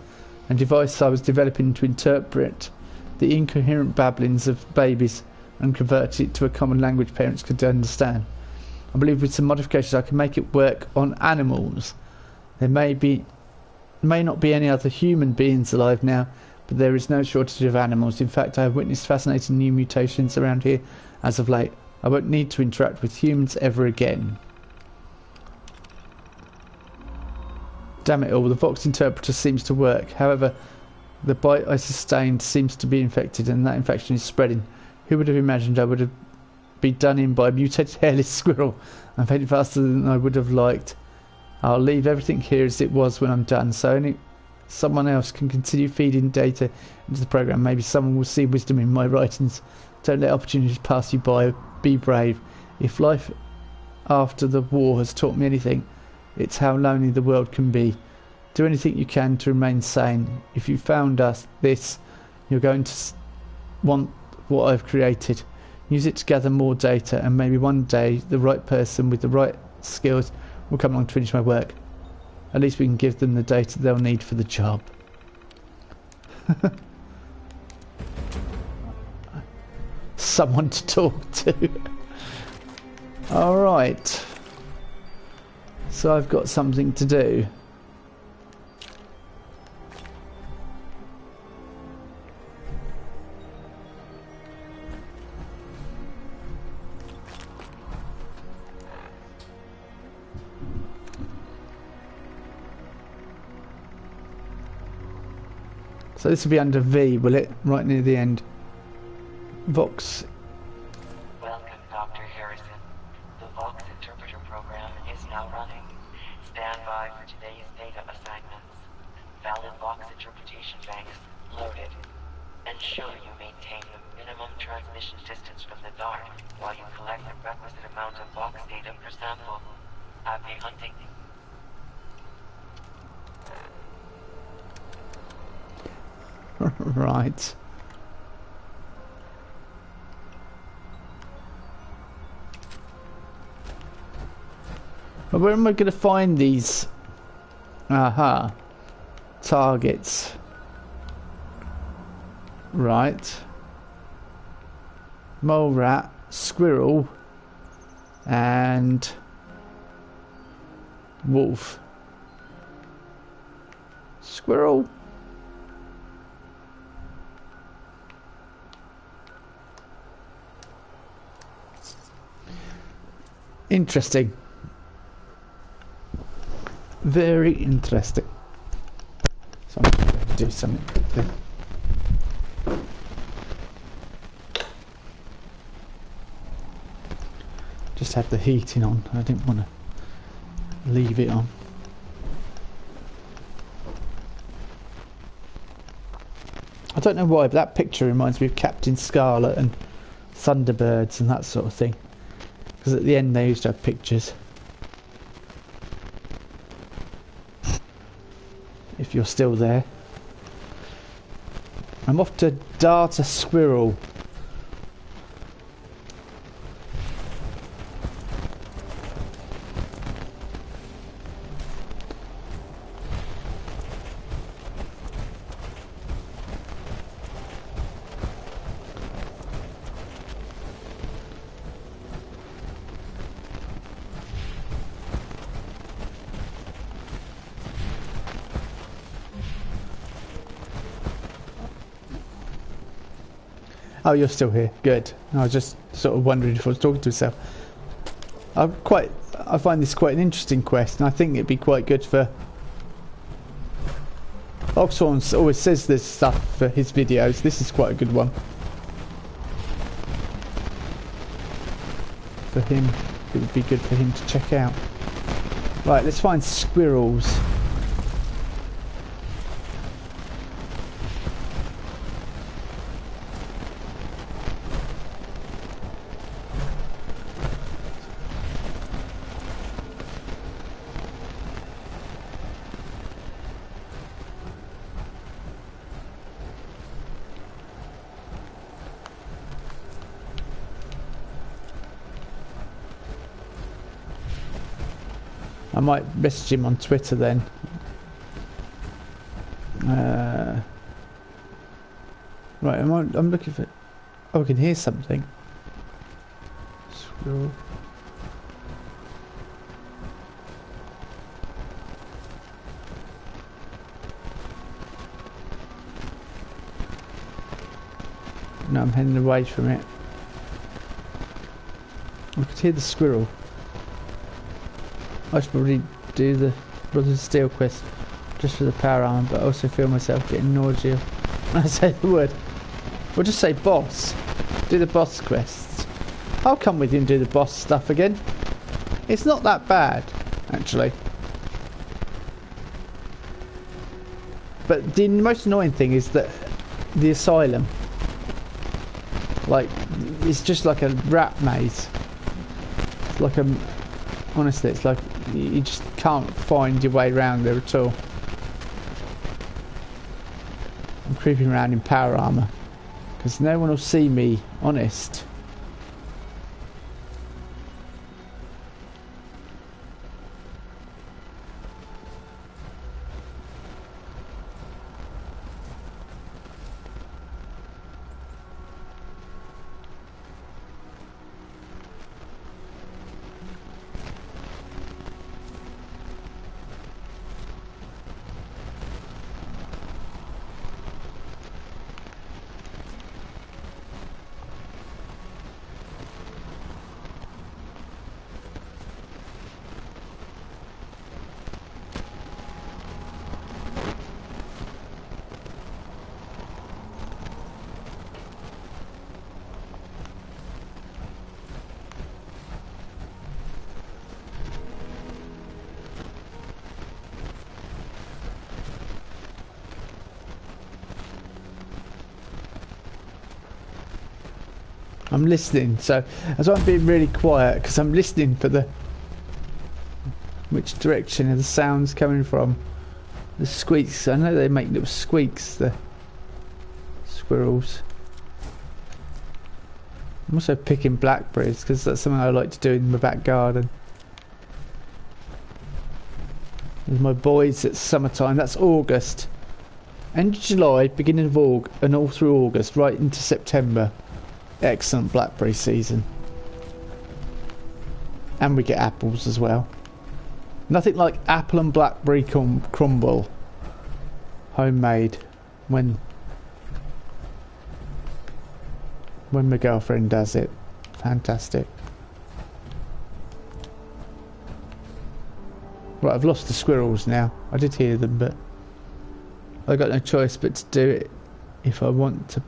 a device I was developing to interpret the incoherent babblings of babies and convert it to a common language parents could understand. I believe with some modifications I can make it work on animals. There may not be any other human beings alive now, but there is no shortage of animals. In fact, I have witnessed fascinating new mutations around here as of late. I won't need to interact with humans ever again. Damn it all, the Vox interpreter seems to work. However, the bite I sustained seems to be infected, and that infection is spreading. Who would have imagined I would have be done in by a mutated hairless squirrel. I'm fading faster than I would have liked. I'll leave everything here as it was when I'm done, so someone else can continue feeding data into the program. Maybe someone will see wisdom in my writings. Don't let opportunities pass you by. Be brave. If life after the war has taught me anything, it's how lonely the world can be. Do anything you can to remain sane. If you found this, you're going to want what I've created. Use it to gather more data, and maybe one day the right person with the right skills will come along to finish my work. At least we can give them the data they'll need for the job. Someone to talk to. Alright. So I've got something to do. So this will be under V, will it? Right near the end. Vox. Welcome, Dr. Harrison. The Vox interpreter program is now running. Stand by for today's data assignments. Valid Vox interpretation banks loaded. Ensure you maintain the minimum transmission distance from the dart while you collect the requisite amount of Vox data per sample. Happy hunting. Right. Well, where am I going to find these? Aha. Targets. Right. Mole rat, squirrel, and wolf. Squirrel. Interesting. Very interesting. So I'm going to do something quickly. Just had the heating on. I didn't want to leave it on. I don't know why, but that picture reminds me of Captain Scarlet and Thunderbirds and that sort of thing. Because at the end they used to have pictures. If you're still there. I'm off to dart a squirrel. Oh, you're still here. Good. I was just sort of wondering if I was talking to myself. I find this quite an interesting quest, and I think it'd be quite good for... Oxhorn always says this stuff for his videos. This is quite a good one. For him, it would be good for him to check out. Right, let's find squirrels. I might message him on Twitter then. Right, I'm looking for... Oh, I can hear something. Squirrel. No, I'm heading away from it. I could hear the squirrel. I should probably do the Brothers of Steel quest just for the power armor, but I also feel myself getting nausea when I say the word. We'll just say boss. Do the boss quests. I'll come with you and do the boss stuff again. It's not that bad, actually. But the most annoying thing is that the asylum, like, it's just like a rat maze. It's like a, honestly, it's like you just can't find your way around there at all. I'm creeping around in power armor because no one will see me, honest. I'm listening, so as I'm being really quiet because I'm listening for the which direction are the sounds coming from. The squeaks, I know they make little squeaks, the squirrels. I'm also picking blackberries because that's something I like to do in my back garden. With my boys, it's summertime, that's August. End of July, beginning of August, and all through August, right into September. Excellent blackberry season. And we get apples as well. Nothing like apple and blackberry crumble. Homemade. When my girlfriend does it. Fantastic. Right, I've lost the squirrels now. I did hear them, but I got no choice but to do it if I want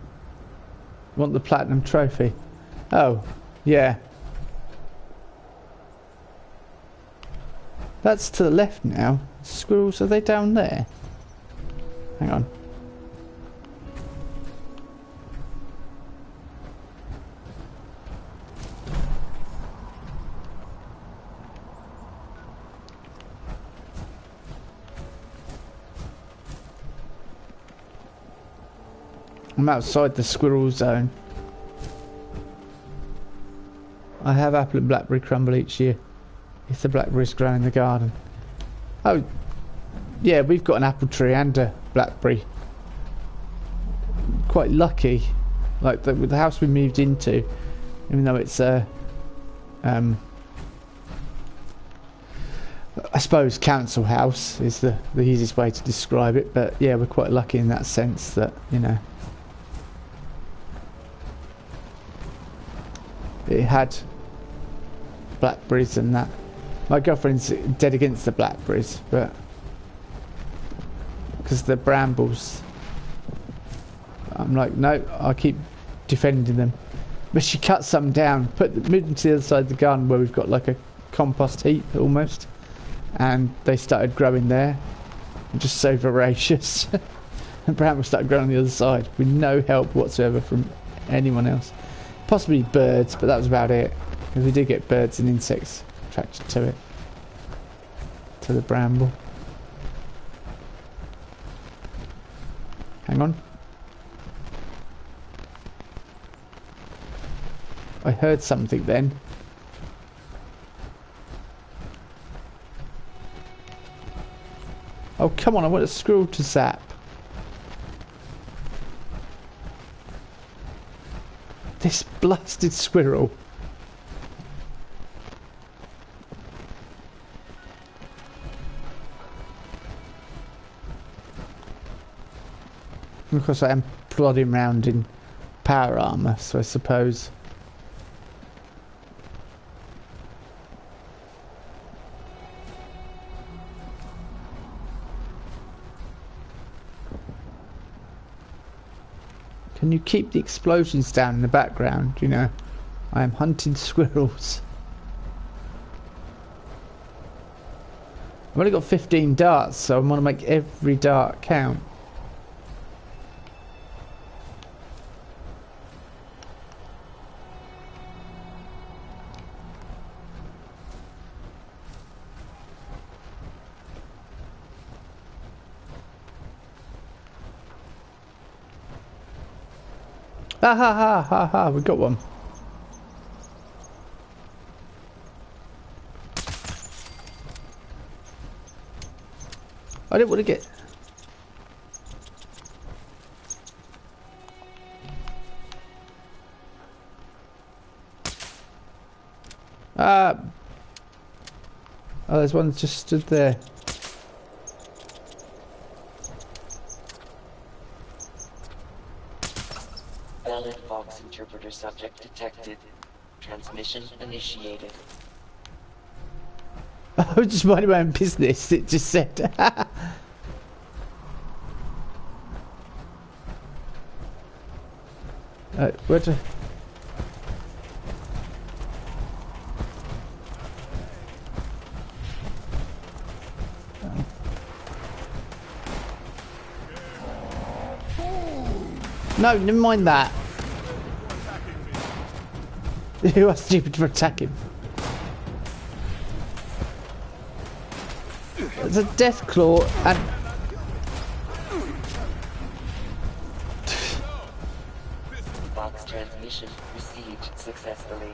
the platinum trophy. Oh, yeah. That's to the left now. Squirrels, are they down there? Hang on. I'm outside the squirrel zone. I have apple and blackberry crumble each year if the blackberries grow in the garden. Oh, yeah, we've got an apple tree and a blackberry. Quite lucky, like with the house we moved into, even though it's a, I suppose council house is the easiest way to describe it, but yeah, we're quite lucky in that sense that, you know, it had blackberries and that. My girlfriend's dead against the blackberries, but because the brambles, I'm like, no, I keep defending them. But she cut some down, moved them to the other side of the garden where we've got like a compost heap almost, and they started growing there. Just so voracious. And brambles started growing on the other side with no help whatsoever from anyone else. Possibly birds, but that was about it. Because we did get birds and insects attracted to it. To the bramble. Hang on. I heard something then. Oh, come on, I want a squirrel to zap. This blasted squirrel. Of course I am plodding around in power armor, so I suppose. Can you keep the explosions down in the background, you know? I am hunting squirrels. I've only got 15 darts, so I want to make every dart count. Ha ha ha ha ha, we got one. I didn't want to get... Oh, there's one just stood there. Valid Vox interpreter subject detected. Transmission initiated. I was just minding my own business, it just said. Where to... No, never mind that. You are stupid for attacking. There's a death claw and... Vox transmission received successfully.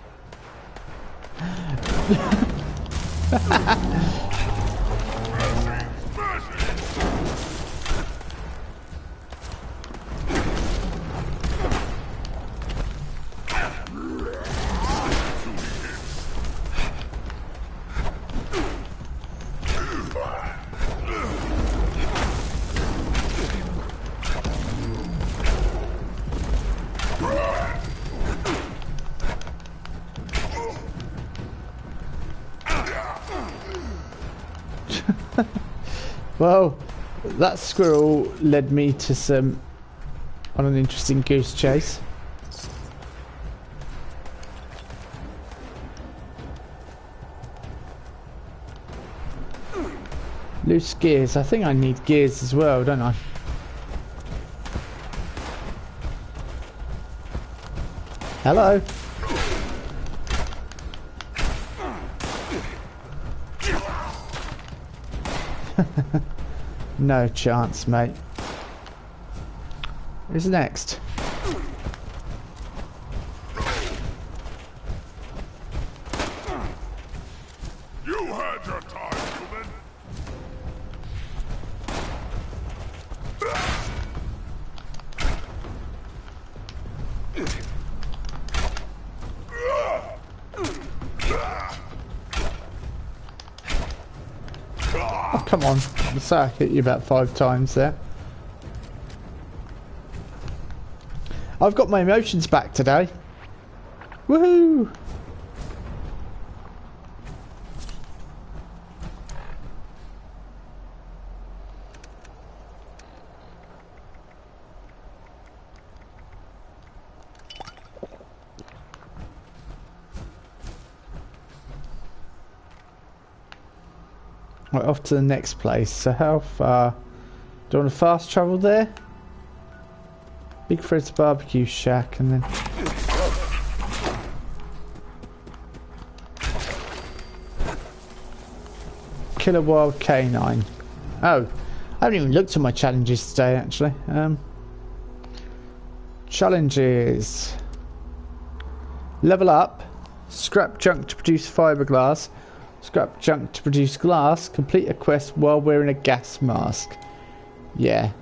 Well, that squirrel led me to some... on an interesting goose chase. Loose gears. I think I need gears as well, don't I? Hello. No chance, mate. Who's next? You had your time, human. Oh, come on. So I hit you about 5 times there. I've got my emotions back today. Woohoo! Right, off to the next place. So how far? Do you want to fast travel there? Big Fred's barbecue shack and then... Kill a wild canine. Oh, I haven't even looked at my challenges today actually. Challenges. Level up. Scrap junk to produce fiberglass. Scrap junk to produce glass. Complete a quest while wearing a gas mask. Yeah.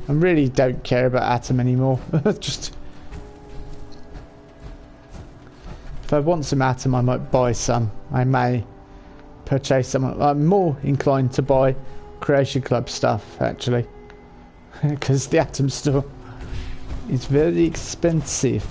I really don't care about Atom anymore. Just... if I want some Atom, I might buy some. I may purchase some. I'm more inclined to buy Creation Club stuff, actually. Because the Atom store is very expensive.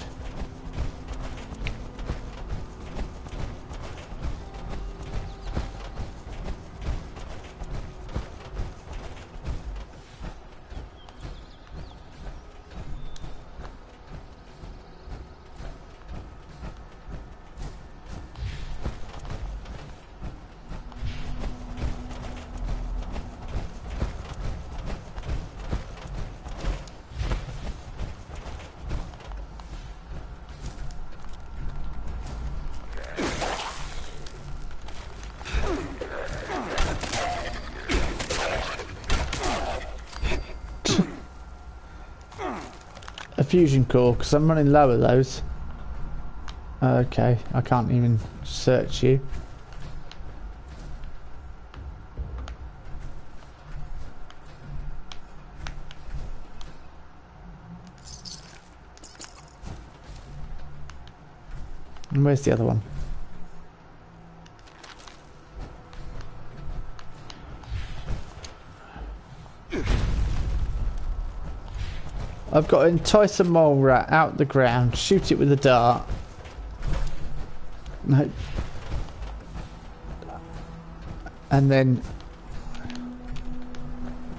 fusion core because I'm running low of those. Okay, I can't even search you. And where's the other one? I've got to entice a mole rat out the ground, shoot it with a dart. No. And then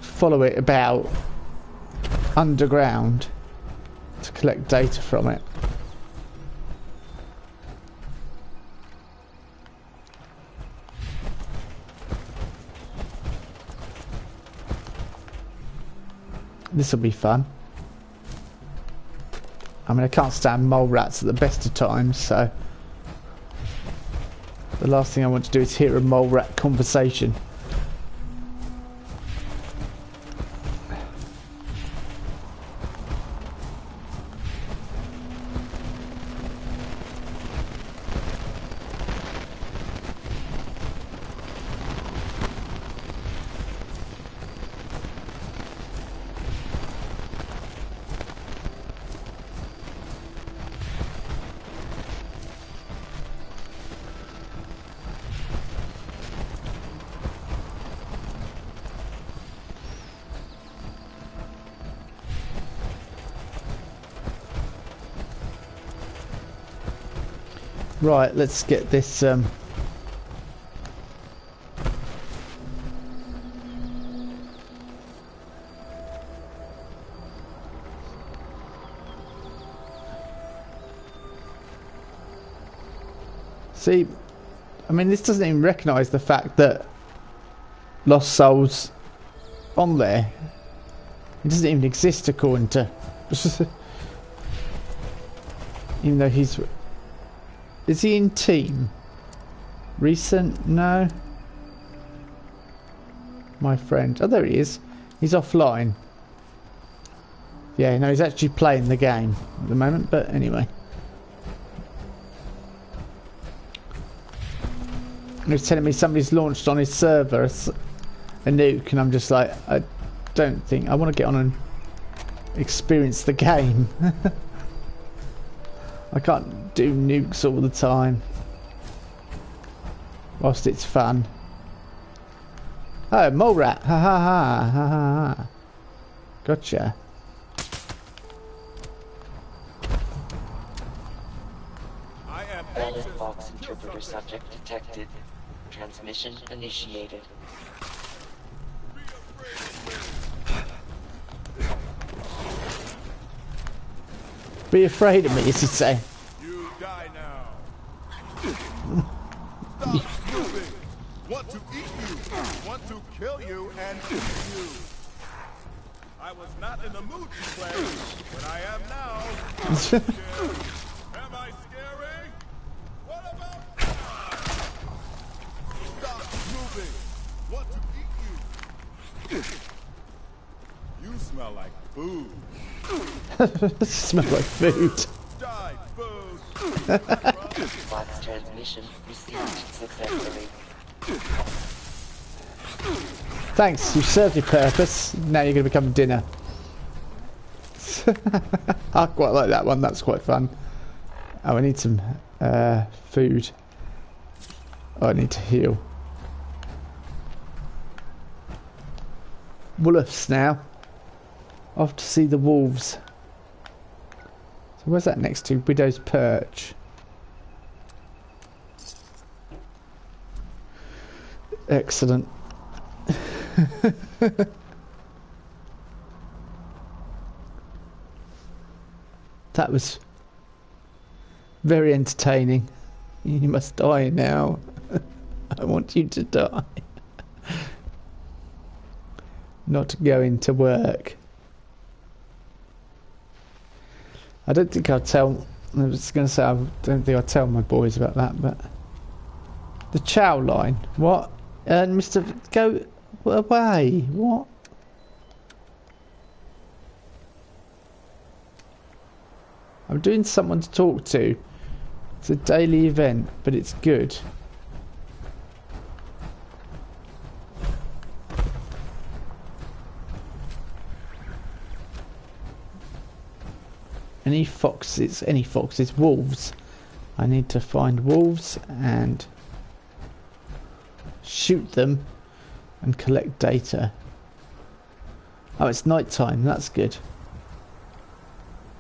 follow it about underground to collect data from it. This will be fun. I mean, I can't stand mole rats at the best of times, so the last thing I want to do is hear a mole rat conversation. Right, let's get this see, I mean, this doesn't even recognise the fact that Lost Souls on there. It doesn't even exist according to even though he's... Is he in team? Recent? No. My friend. Oh, there he is. He's offline. Yeah, no, he's actually playing the game at the moment, but anyway. He was telling me somebody's launched on his server a nuke, and I'm just like, I don't think... I want to get on and experience the game. I can't do nukes all the time whilst it's fun. Oh, mole rat! Ha ha ha ha ha ha! Gotcha. Valid box interpreter subject detected. Transmission initiated. Be afraid of me, as you say. You die now. Stop moving. Want to eat you. Want to kill you and eat you. I was not in the mood to play, but I am now. Am I scary? What about... Stop moving. Want to eat you. You smell like food. Smell like food. Die, food. Box transmission received successfully. Thanks, you served your purpose. Now you're going to become dinner. I quite like that one, that's quite fun. Oh, I need some food. Oh, I need to heal. Wolves now. Off to see the wolves. So where's that next to? Widow's Perch. Excellent. That was very entertaining. You must die now. I want you to die. Not going to work. I don't think I'll tell... I was going to say I don't think I'll tell my boys about that, but... The chow line. What? Mr... Go away. What? I'm doing someone to talk to. It's a daily event, but it's good. Any foxes, wolves. I need to find wolves and shoot them and collect data. Oh, it's night time, that's good.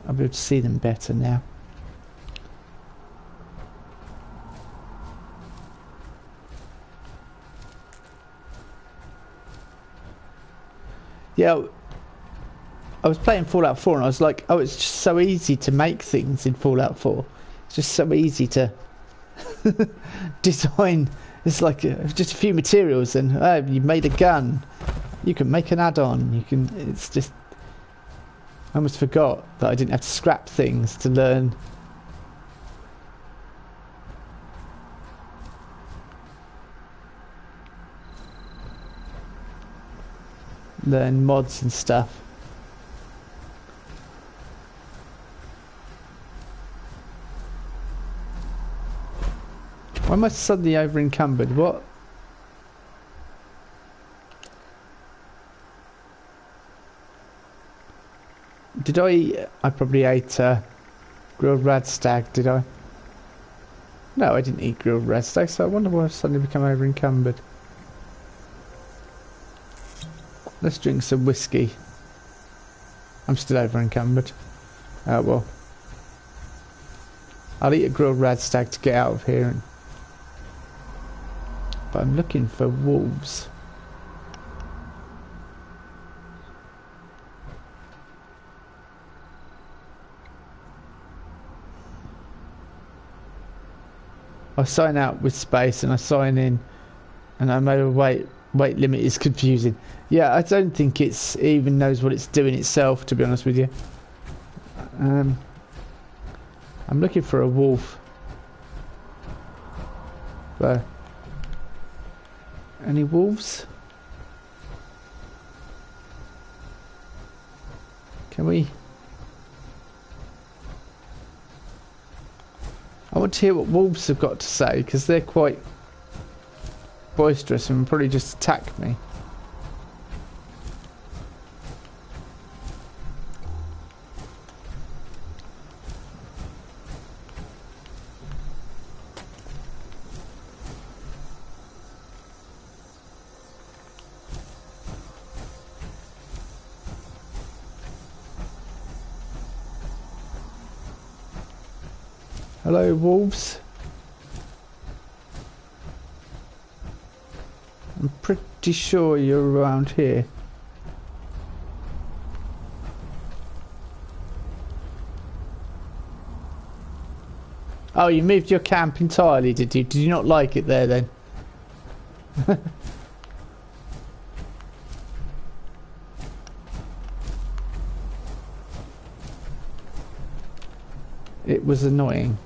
I'll be able to see them better now. Yeah, I was playing Fallout 4 and I was like, oh, it's just so easy to make things in Fallout 4. It's just so easy to design. It's like just a few materials and you made a gun. You can make an add-on. You can. It's just. I almost forgot that I didn't have to scrap things to learn. Learn mods and stuff. Why am I suddenly over encumbered? What? Did I probably ate grilled radstag, did I? No, I didn't eat grilled radstag, so I wonder why I've suddenly become over encumbered. Let's drink some whiskey. I'm still over encumbered. Oh well. I'll eat a grilled radstag to get out of here. But I'm looking for wolves. I sign out with space and I sign in and I know weight limit is confusing. Yeah, I don't think it's even knows what it's doing itself, to be honest with you. I'm looking for a wolf. So, any wolves? Can we? I want to hear what wolves have got to say, because they're quite boisterous and will probably just attack me. Hello, wolves. I'm pretty sure you're around here. Oh, you moved your camp entirely, did you? Did you not like it there then? It was annoying.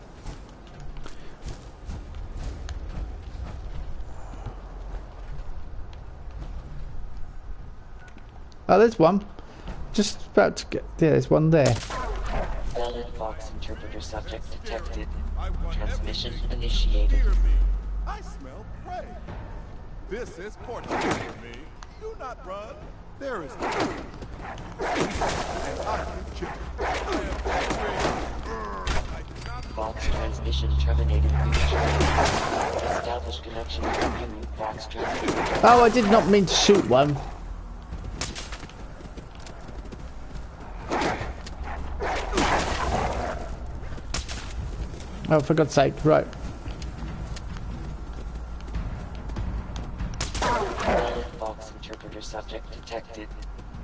Oh, there's one. Just about to get... Yeah, there's one there. Valid Vox interpreter subject detected. Transmission initiated. I smell prey. This is court for me. Do not run. There is food. And I can chicken. I am angry. Vox transmission terminated. Establish connection with new Vox transmission. Oh, I did not mean to shoot one. Oh, for God's sake, right. Valid Vox interpreter subject detected.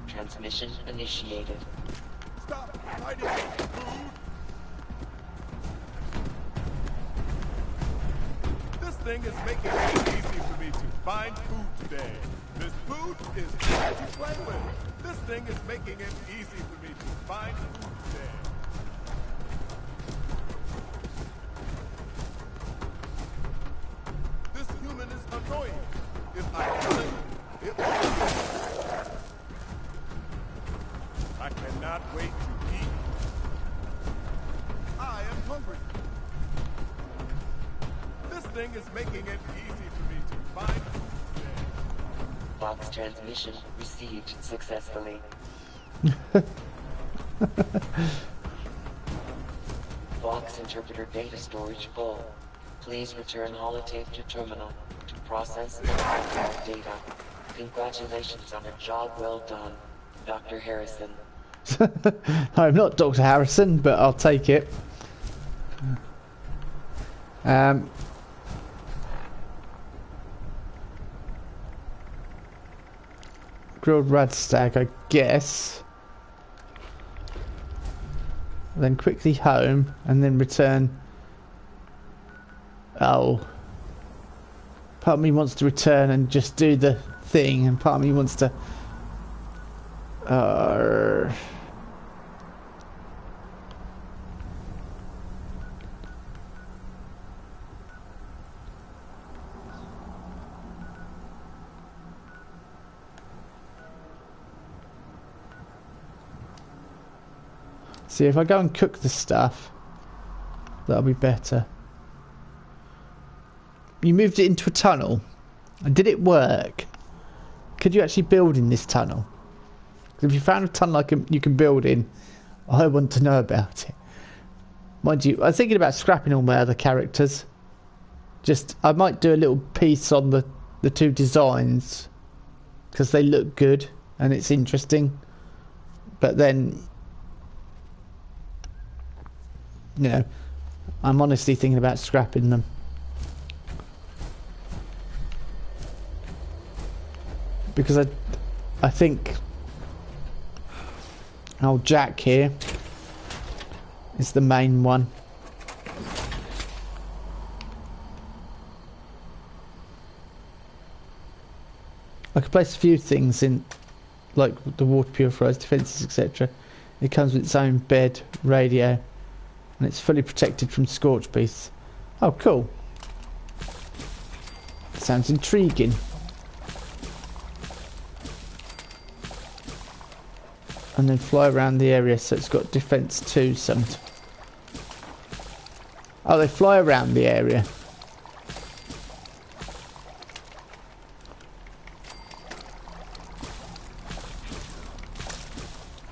Transmission initiated. Stop hiding food. This thing is making it easy for me to find food today. This food is easy to play with. This thing is making it easy for me to find food today. This human is annoying. If I kill him, it won't. I cannot wait to eat. thing is making it easy for me to find food today. Box transmission received successfully. Box interpreter data storage full. Please return holotape to terminal to process and archive data. Congratulations on a job well done, Dr. Harrison. I'm not Dr. Harrison, but I'll take it. Grilled radstag, I guess. Then quickly home, and then return. Oh. Part of me wants to return and just do the thing, and part of me wants to... See, if I go and cook the stuff, that'll be better. You moved it into a tunnel. And did it work? Could you actually build in this tunnel? If you found a tunnel you can build in, I want to know about it. Mind you, I was thinking about scrapping all my other characters. Just, I might do a little piece on the two designs, because they look good and it's interesting. But then, you know, I'm honestly thinking about scrapping them. Because I think old Jack here is the main one. I could place a few things in, like the water purifiers, defences, etc. It comes with its own bed, radio, and it's fully protected from scorch beasts. Oh, cool. Sounds intriguing. And then fly around the area, so it's got defense too. Oh, they fly around the area.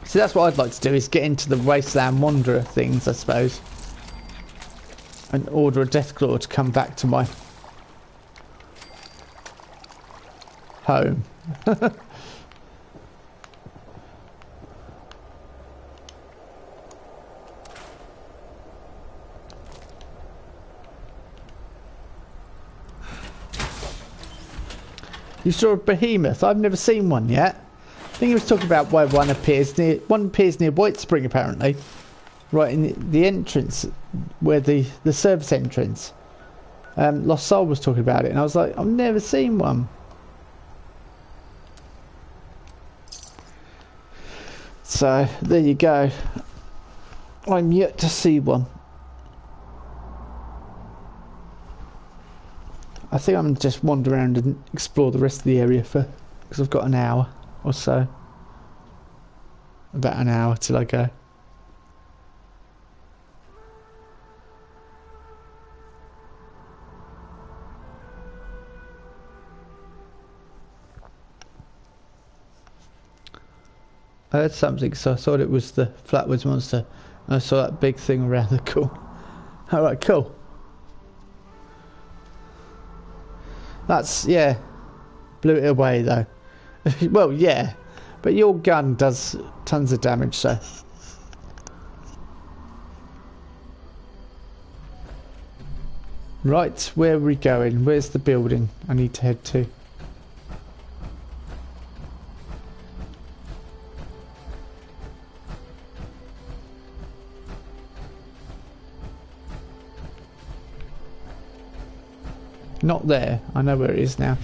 See, that's what I'd like to do, is get into the Wasteland Wanderer things, I suppose. And order a Deathclaw to come back to my home. You saw a behemoth? I've never seen one yet. I think he was talking about where one appears near White Spring, apparently. Right in the entrance, where the service entrance. Lost Soul was talking about it, and I was like, I've never seen one. So, there you go. I'm yet to see one. I think I'm going to just wander around and explore the rest of the area because I've got an hour or so. About an hour till I go. I heard something, so I thought it was the Flatwoods Monster. And I saw that big thing around the corner. Alright, cool. That's, yeah, blew it away though. Well, yeah, but your gun does tons of damage, so. Right, where are we going? Where's the building I need to head to? Not there. I know where it is now.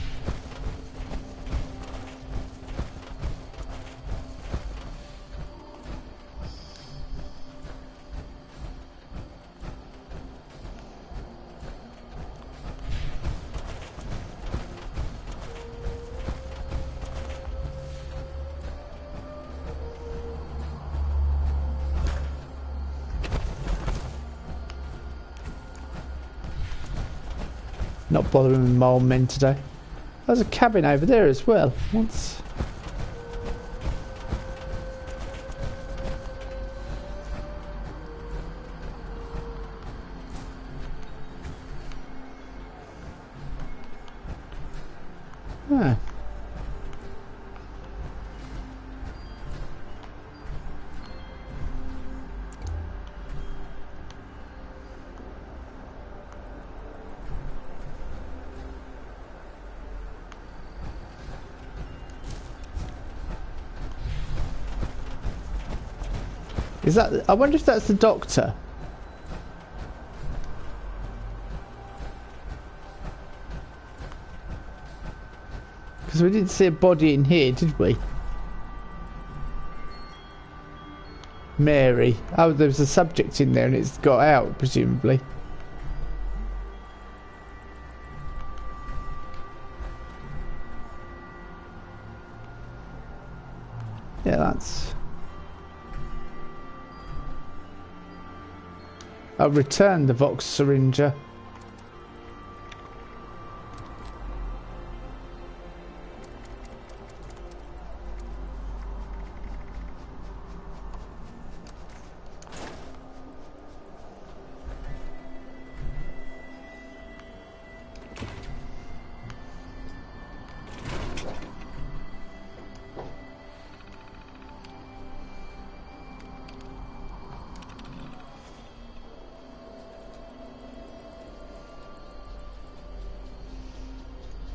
Not bothering with my old men today. There's a cabin over there as well. What's... Ah. Is that... I wonder if that's the doctor. Because we didn't see a body in here, did we? Mary. Oh, there was a subject in there and it's got out, presumably. Yeah, that's... I'll return the Vox syringer.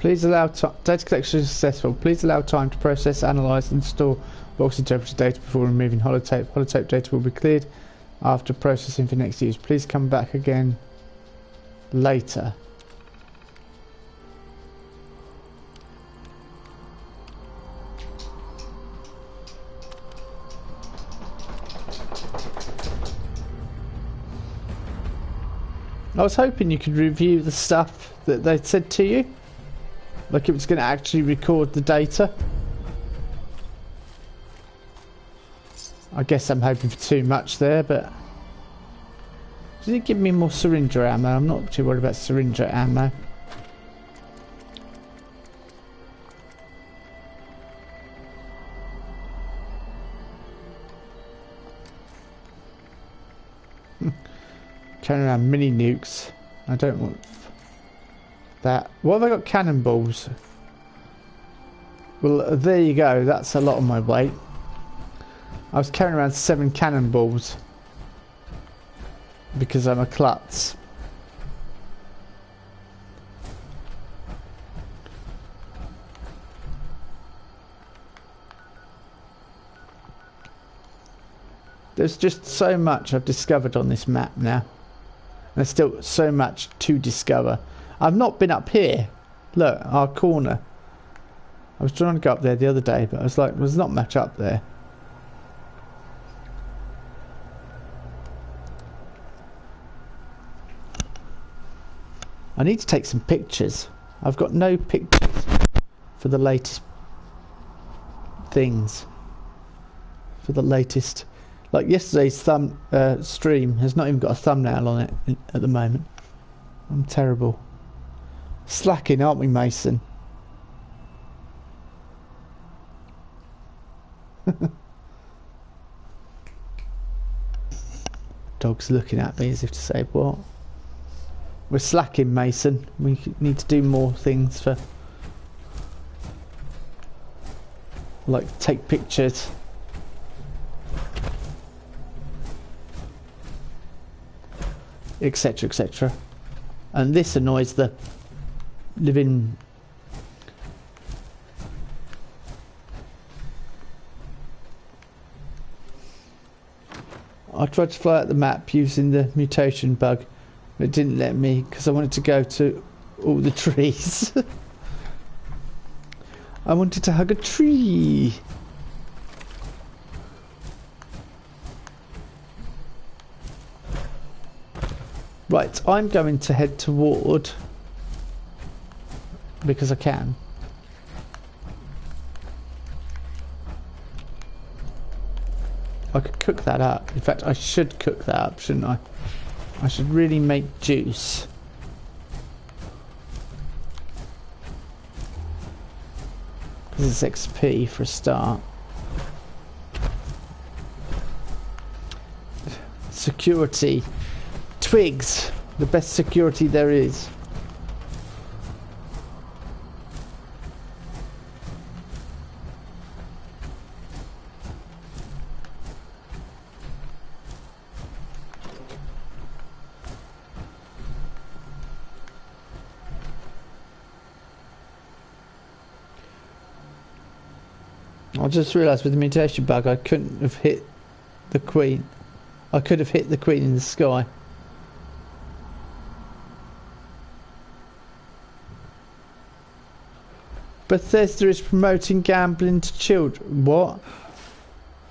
Please allow data collection is successful. Please allow time to process, analyze, and store box interpreted data before removing holotape. Holotape data will be cleared after processing for next use. Please come back again later. I was hoping you could review the stuff that they said to you. Like it was going to actually record the data. I guess I'm hoping for too much there, but... Did it give me more syringer ammo? I'm not too worried about syringer ammo. Carrying around mini nukes. I don't want... that. What have I got? Cannonballs. Well, there you go. That's a lot of my weight. I was carrying around 7 cannonballs because I'm a klutz. There's just so much I've discovered on this map now. And there's still so much to discover. I've not been up here. Look, our corner. I was trying to go up there the other day, but I was like, there's not much up there. I need to take some pictures. I've got no pictures for the latest things. For the latest... Like yesterday's stream has not even got a thumbnail on it at the moment. I'm terrible. Slacking, aren't we, Mason? Dog's looking at me as if to say, what? We're slacking, Mason. We need to do more things for... like, take pictures. Etc, etc. And this annoys the living... I tried to fly out the map using the mutation bug, but it didn't let me because I wanted to go to all the trees. I wanted to hug a tree. Right, I'm going to head toward, because I can. I could cook that up. In fact, I should cook that up, shouldn't I? I should really make juice. This is XP for a start. Security. Twigs. The best security there is. I just realised with the mutation bug I couldn't have hit the Queen. I could have hit the Queen in the sky. Bethesda is promoting gambling to children. What?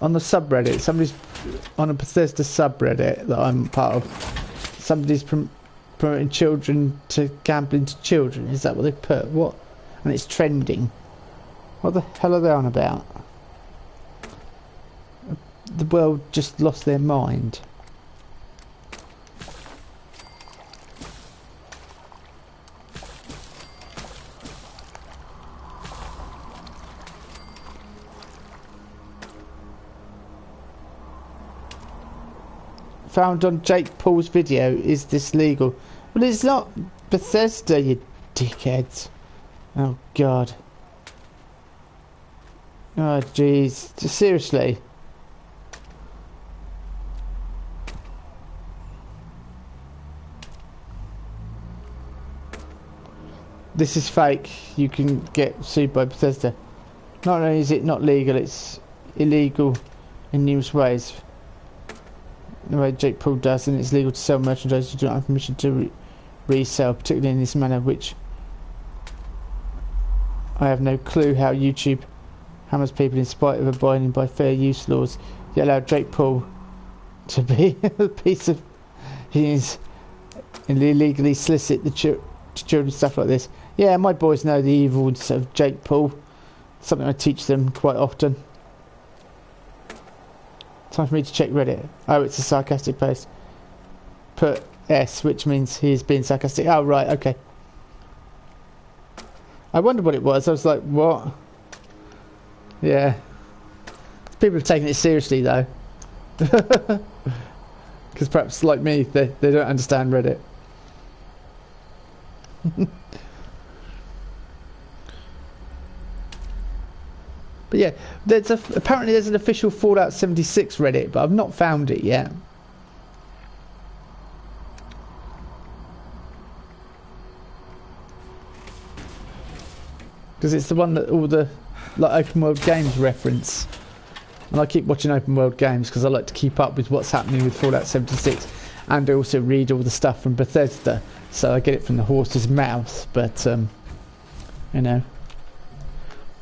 On the subreddit. Somebody's on a Bethesda subreddit that I'm part of. Somebody's promoting children to gambling to children. Is that what they put? What? And it's trending. What the hell are they on about? The world just lost their mind. Found on Jake Paul's video, is this legal? Well, it's not Bethesda, you dickheads. Oh god. Oh jeez, seriously. This is fake. You can get sued by Bethesda. Not only is it not legal, it's illegal in numerous ways. The way Jake Paul does, and it's legal to sell merchandise you do not have permission to resell, particularly in this manner, which I have no clue how YouTube hammers people in spite of abiding by fair use laws. Yet allow Jake Paul to be a piece of... He is illegally solicit the children, stuff like this. Yeah, my boys know the evils of Jake Paul. Something I teach them quite often. Time for me to check Reddit. Oh, it's a sarcastic post. Put S, which means he is being sarcastic. Oh, right, okay. I wondered what it was. I was like, what? Yeah. People are taking it seriously, though. Because perhaps, like me, they don't understand Reddit. But yeah, apparently there's an official Fallout 76 Reddit, but I've not found it yet. Because it's the one that all the open world games reference. And I keep watching open world games because I like to keep up with what's happening with Fallout 76. And I also read all the stuff from Bethesda. So I get it from the horse's mouth. But, you know.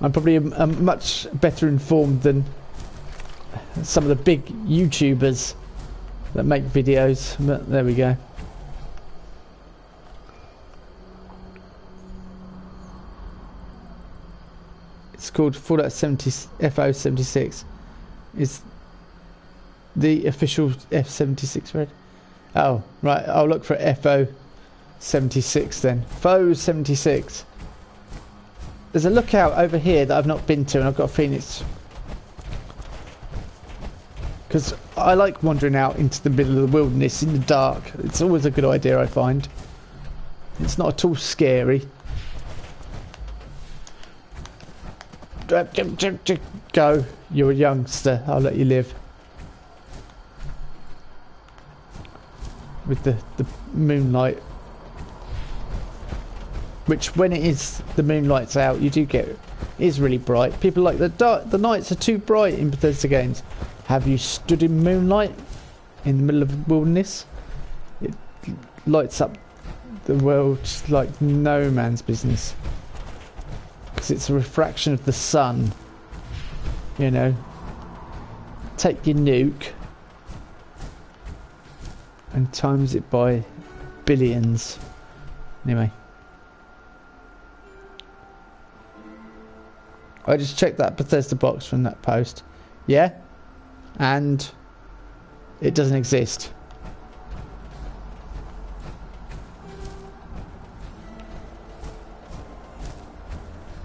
I'm probably much better informed than some of the big YouTubers that make videos, but there we go. It's called Fallout 70 FO76. Is the official F76 red? Oh, right, I'll look for FO76 then. FO76. There's a lookout over here that I've not been to, and I've got a feeling it's... Because I like wandering out into the middle of the wilderness in the dark. It's always a good idea, I find. It's not at all scary. Go. You're a youngster. I'll let you live. With the moonlight. Which, when it is the moonlight's out, you do get... It is really bright. People like the nights are too bright in Bethesda games. Have you stood in moonlight in the middle of the wilderness? It lights up the world like no man's business. Because it's a refraction of the sun. You know. Take your nuke and times it by billions. Anyway. I just checked that Bethesda box from that post. Yeah? And it doesn't exist.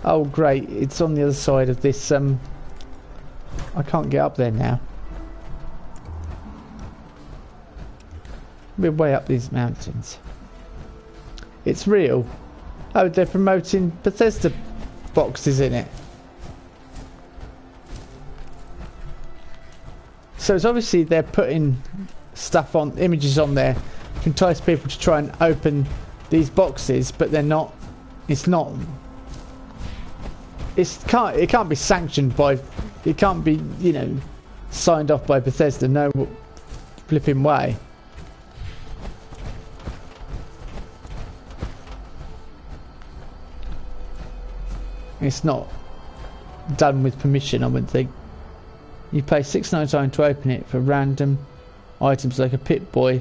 Oh great, it's on the other side of this, I can't get up there now. We're way up these mountains. It's real. Oh, they're promoting Bethesda boxes in it. So it's obviously they're putting stuff on, images on there to entice people to try and open these boxes, but they're not. It's not. It can't be sanctioned by. It can't be, you know, signed off by Bethesda. No flipping way. It's not done with permission, I wouldn't think. You pay $6.99 to open it for random items like a Pip-Boy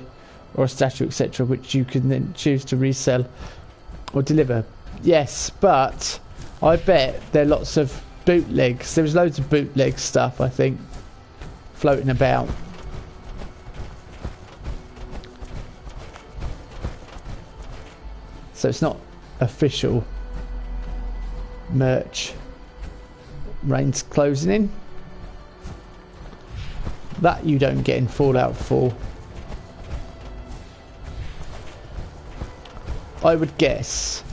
or a statue, etc., which you can then choose to resell or deliver. Yes, but I bet there are lots of bootlegs. There's loads of bootleg stuff, I think, floating about. So it's not official merch. Rain's closing in. That you don't get in Fallout 4. I would guess.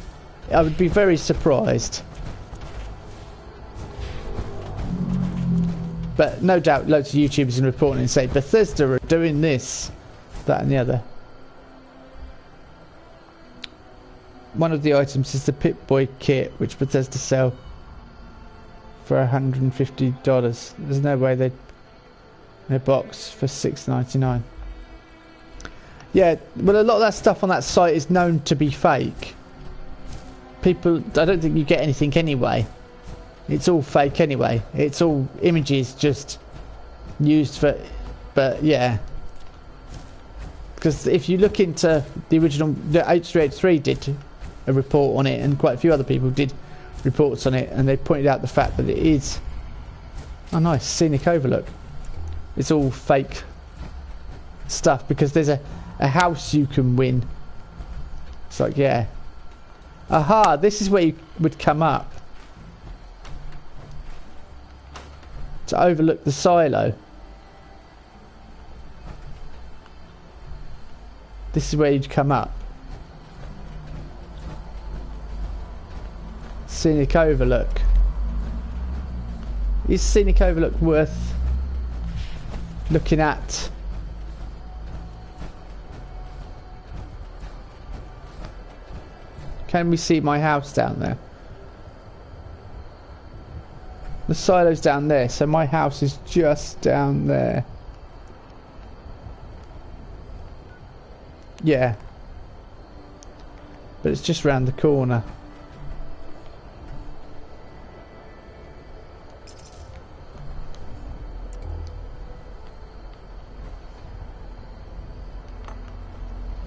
I would be very surprised. But no doubt loads of YouTubers are reporting and say Bethesda are doing this, that and the other. One of the items is the Pip-Boy kit, which Bethesda sell for $150. There's no way they'd in a box for $6.99. Yeah, well, a lot of that stuff on that site is known to be fake. People, I don't think you get anything anyway. It's all fake anyway. It's all images just used for, but yeah. Because if you look into the original, the H383 did a report on it, and quite a few other people did reports on it, and they pointed out the fact that it is, oh nice, scenic overlook. It's all fake stuff because there's a house you can win. It's like, yeah. Aha, this is where you would come up to overlook the silo. This is where you'd come up. Scenic overlook. Is scenic overlook worth looking at? Can we see my house down there? The silo's down there, so my house is just down there. Yeah. But it's just round the corner.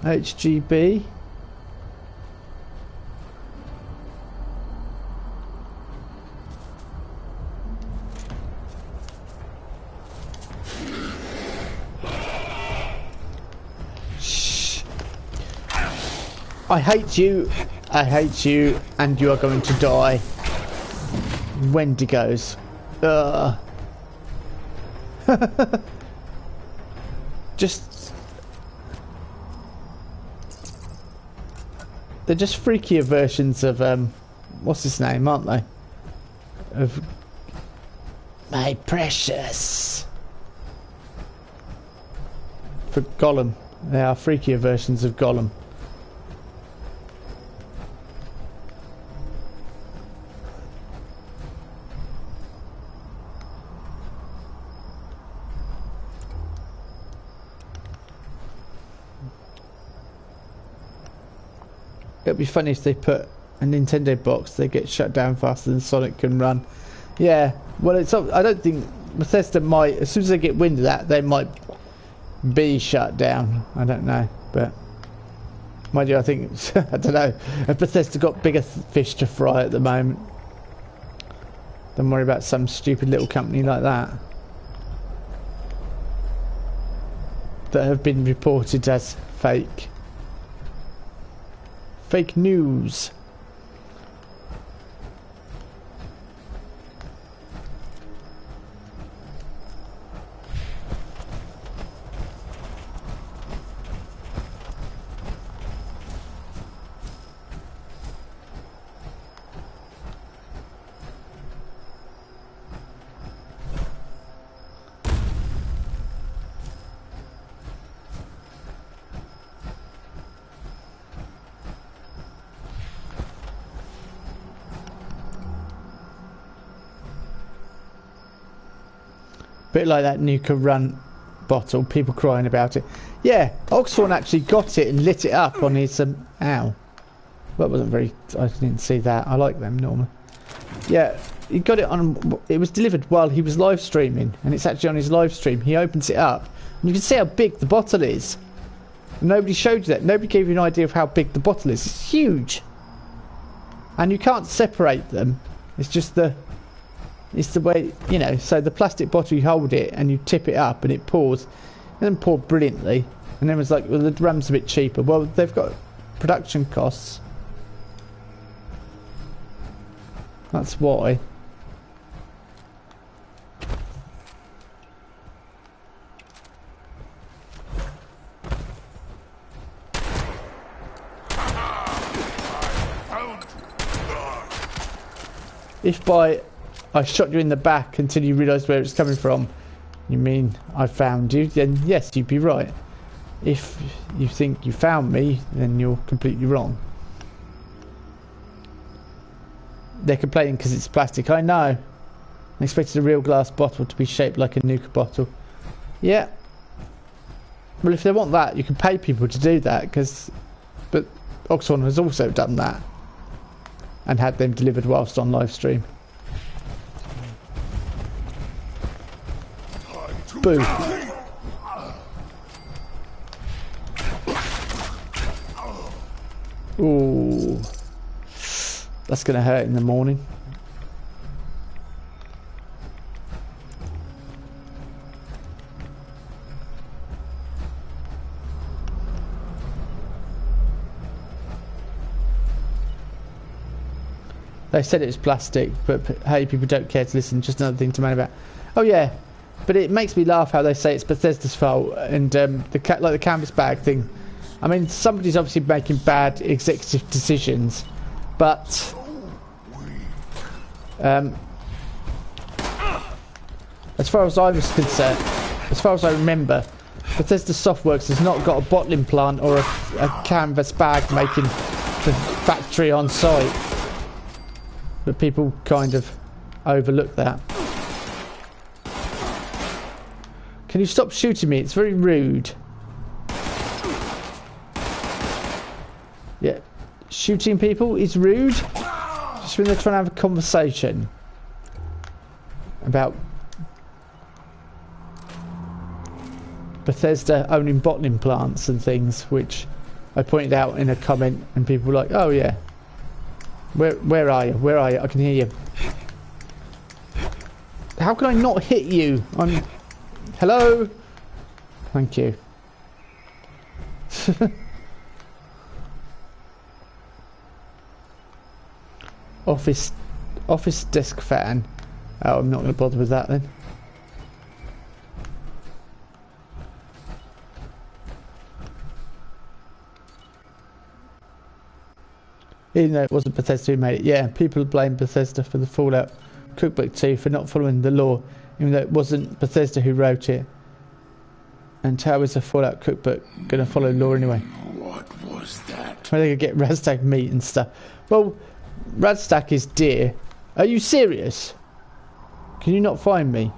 HGB. Shh. I hate you, and you are going to die. Wendigos. Just they're just freakier versions of what's his name, aren't they? Of my precious. For Gollum. They are freakier versions of Gollum. It'd be funny if they put a Nintendo box, they get shut down faster than Sonic can run. Yeah, well, it's. I don't think Bethesda might. As soon as they get wind of that, they might be shut down. I don't know, but mind you, I think I don't know. Bethesda got bigger fish to fry at the moment. Don't worry about some stupid little company like that that have been reported as fake. Fake news. Bit like that Nuka Run bottle, people crying about it. Yeah, Oxhorn actually got it and lit it up on his ow. That wasn't very, I didn't see that. I like them normally. Yeah, he got it on, it was delivered while he was live streaming, and it's actually on his live stream. He opens it up and you can see how big the bottle is. Nobody showed you that. Nobody gave you an idea of how big the bottle is. It's huge. And you can't separate them. It's just it's the way, you know, so the plastic bottle, you hold it and you tip it up and it pours. It doesn't pour brilliantly. And then it's like, well, the rum's a bit cheaper. Well, they've got production costs. That's why. If by I shot you in the back until you realised where it's coming from, you mean I found you, then yes, you'd be right. If you think you found me, then you're completely wrong. They're complaining because it's plastic. I know. I expected a real glass bottle to be shaped like a Nuka bottle. Yeah. Well, if they want that, you can pay people to do that, but Oxhorn has also done that and had them delivered whilst on live stream. Boo. Ooh. That's gonna hurt in the morning. They said it was plastic, but hey, people don't care to listen. Just another thing to moan about. Oh yeah, but it makes me laugh how they say it's Bethesda's fault and like the canvas bag thing. I mean, somebody's obviously making bad executive decisions, but as far as I was concerned, as far as I remember, Bethesda Softworks has not got a bottling plant or a canvas bag making the factory on site. But people kind of overlook that. Can you stop shooting me? It's very rude. Yeah, shooting people is rude. Just when they're trying to have a conversation about Bethesda owning bottling plants and things, which I pointed out in a comment, and people were like, "Oh yeah, where are you? Where are you? I can hear you." How can I not hit you? Hello. Thank you. Office desk fan. Oh, I'm not going to bother with that then. Even though it wasn't Bethesda who made it. Yeah, people blame Bethesda for the Fallout Cookbook 2 for not following the law, even though it wasn't Bethesda who wrote it. And how is a Fallout Cookbook going to follow law anyway? What was that? Where they could get Radstack meat and stuff. Well, Radstack is deer. Are you serious? Can you not find me?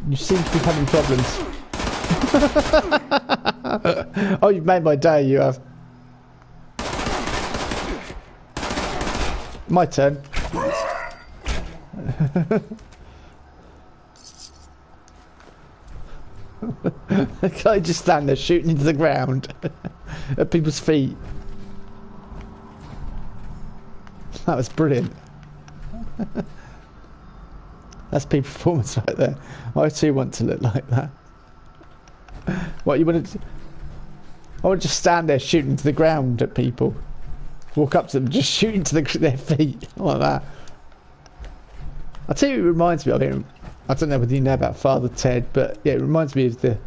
You seem to be having problems. Oh, you've made my day, you have. My turn. The guy just stand there shooting into the ground at people's feet. That was brilliant. That's peak performance right there. I too want to look like that. What you want to? I would just stand there shooting into the ground at people. Walk up to them, just shoot into their feet like that. I'll tell you, it reminds me of it. I don't know whether you know about Father Ted, but yeah, it reminds me of the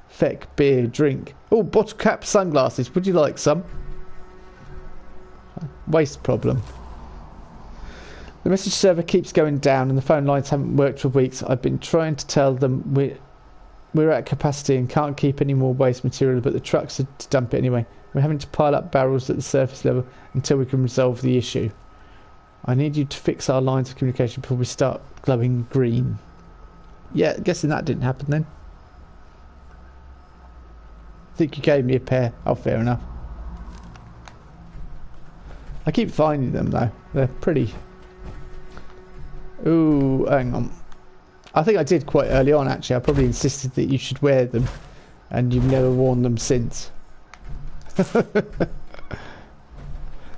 Feck beer drink. Oh, bottle cap sunglasses. Would you like some? Waste problem. The message server keeps going down and the phone lines haven't worked for weeks. I've been trying to tell them we're at capacity and can't keep any more waste material, but the trucks are to dump it anyway. We're having to pile up barrels at the surface level until we can resolve the issue. I need you to fix our lines of communication before we start glowing green. Yeah, guessing that didn't happen then. I think you gave me a pair. Oh, fair enough. I keep finding them though. They're pretty. Ooh, hang on. I think I did quite early on actually. I probably insisted that you should wear them, and you've never worn them since.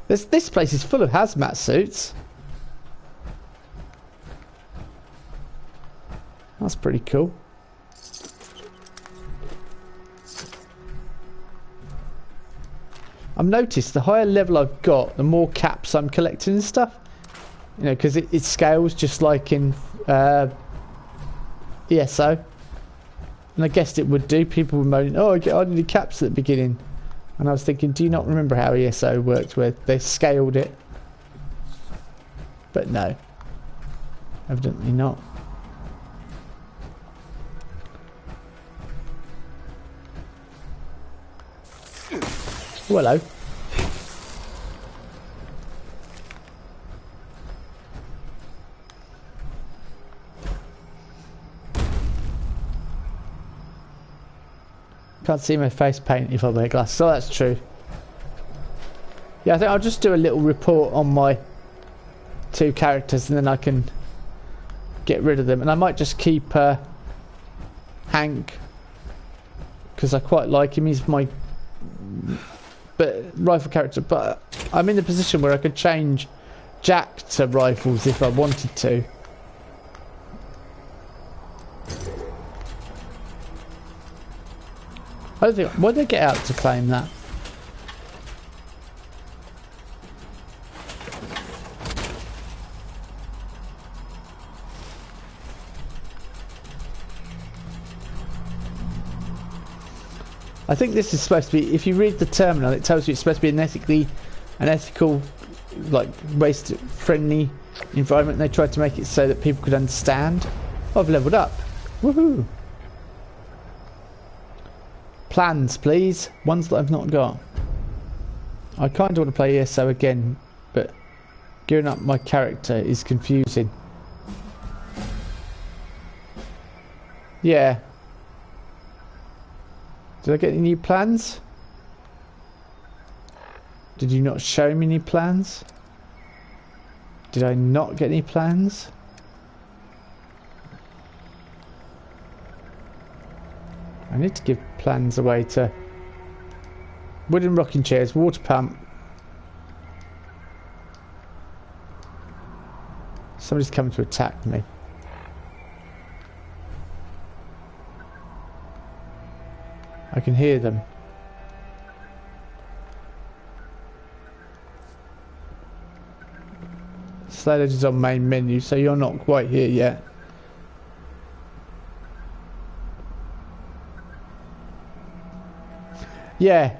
This place is full of hazmat suits. That's pretty cool. I've noticed the higher level I've got, the more caps I'm collecting and stuff. You know, because it scales just like in ESO. And I guessed it would do. People were moaning, oh, I needed caps at the beginning. And I was thinking, do you not remember how ESO worked where they scaled it? But no. Evidently not. Oh, hello. Can't see my face paint if I wear glasses. So that's true. Yeah, I think I'll just do a little report on my 2 characters and then I can get rid of them. And I might just keep Hank, because I quite like him. He's my rifle character, but I'm in the position where I could change Jack to rifles if I wanted to. I don't think. Why'd they get out to claim that? I think this is supposed to be. If you read the terminal, it tells you it's supposed to be an ethical, like waste-friendly environment. They tried to make it so that people could understand. Oh, I've leveled up. Woohoo! Plans, please. Ones that I've not got. I kind of want to play ESO again, but gearing up my character is confusing. Yeah. Did I get any new plans? Did you not show me any plans? Did I not get any plans? I need to give plans away to wooden rocking chairs, water pump. Somebody's coming to attack me. I can hear them. Slide is on main menu, so you're not quite here yet. Yeah.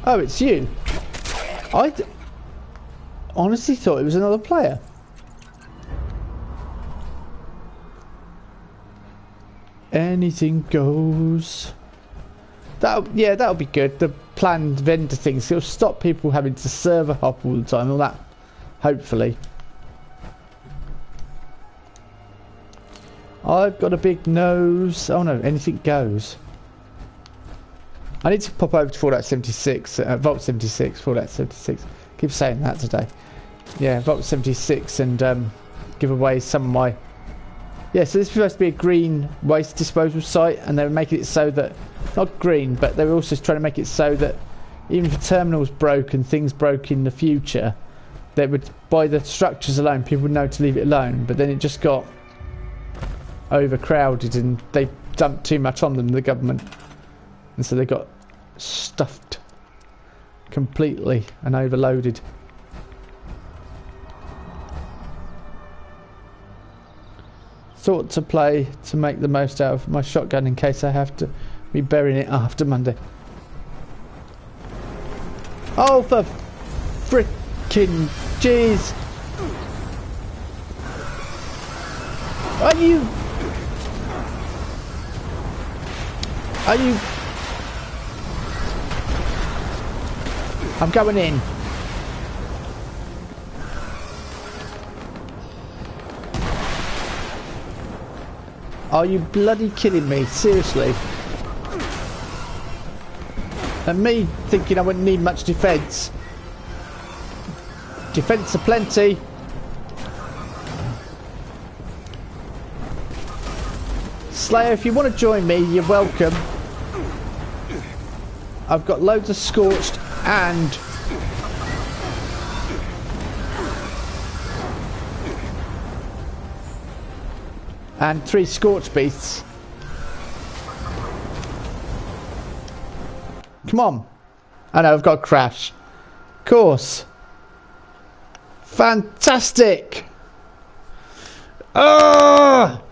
Oh, it's you. I honestly thought it was another player. Anything goes. That'll be good. The planned vendor things. It'll stop people having to server hop all the time. All that, hopefully. I've got a big nose. Oh no, anything goes. I need to pop over to Fallout 76, Vault 76, Fallout 76. Keep saying that today. Yeah, Vault 76, and give away some of my. Yeah, so this is supposed to be a green waste disposal site, and they were making it so that, not green, but they were also trying to make it so that even if a terminal's broke and things broke in the future, they would, by the structures alone, people would know to leave it alone. But then it just got overcrowded and they dumped too much on them, the government, and so they got stuffed completely and overloaded. Thought to play to make the most out of my shotgun in case I have to be burying it after Monday. Oh, for frickin' jeez! Are you? I'm going in. Are you bloody kidding me? Seriously? And me thinking I wouldn't need much defence. Defence aplenty. Slayer, if you want to join me, you're welcome. I've got loads of scorched and three scorched beasts. Come on. I know, I've got a crash. Of course. Fantastic. Oh!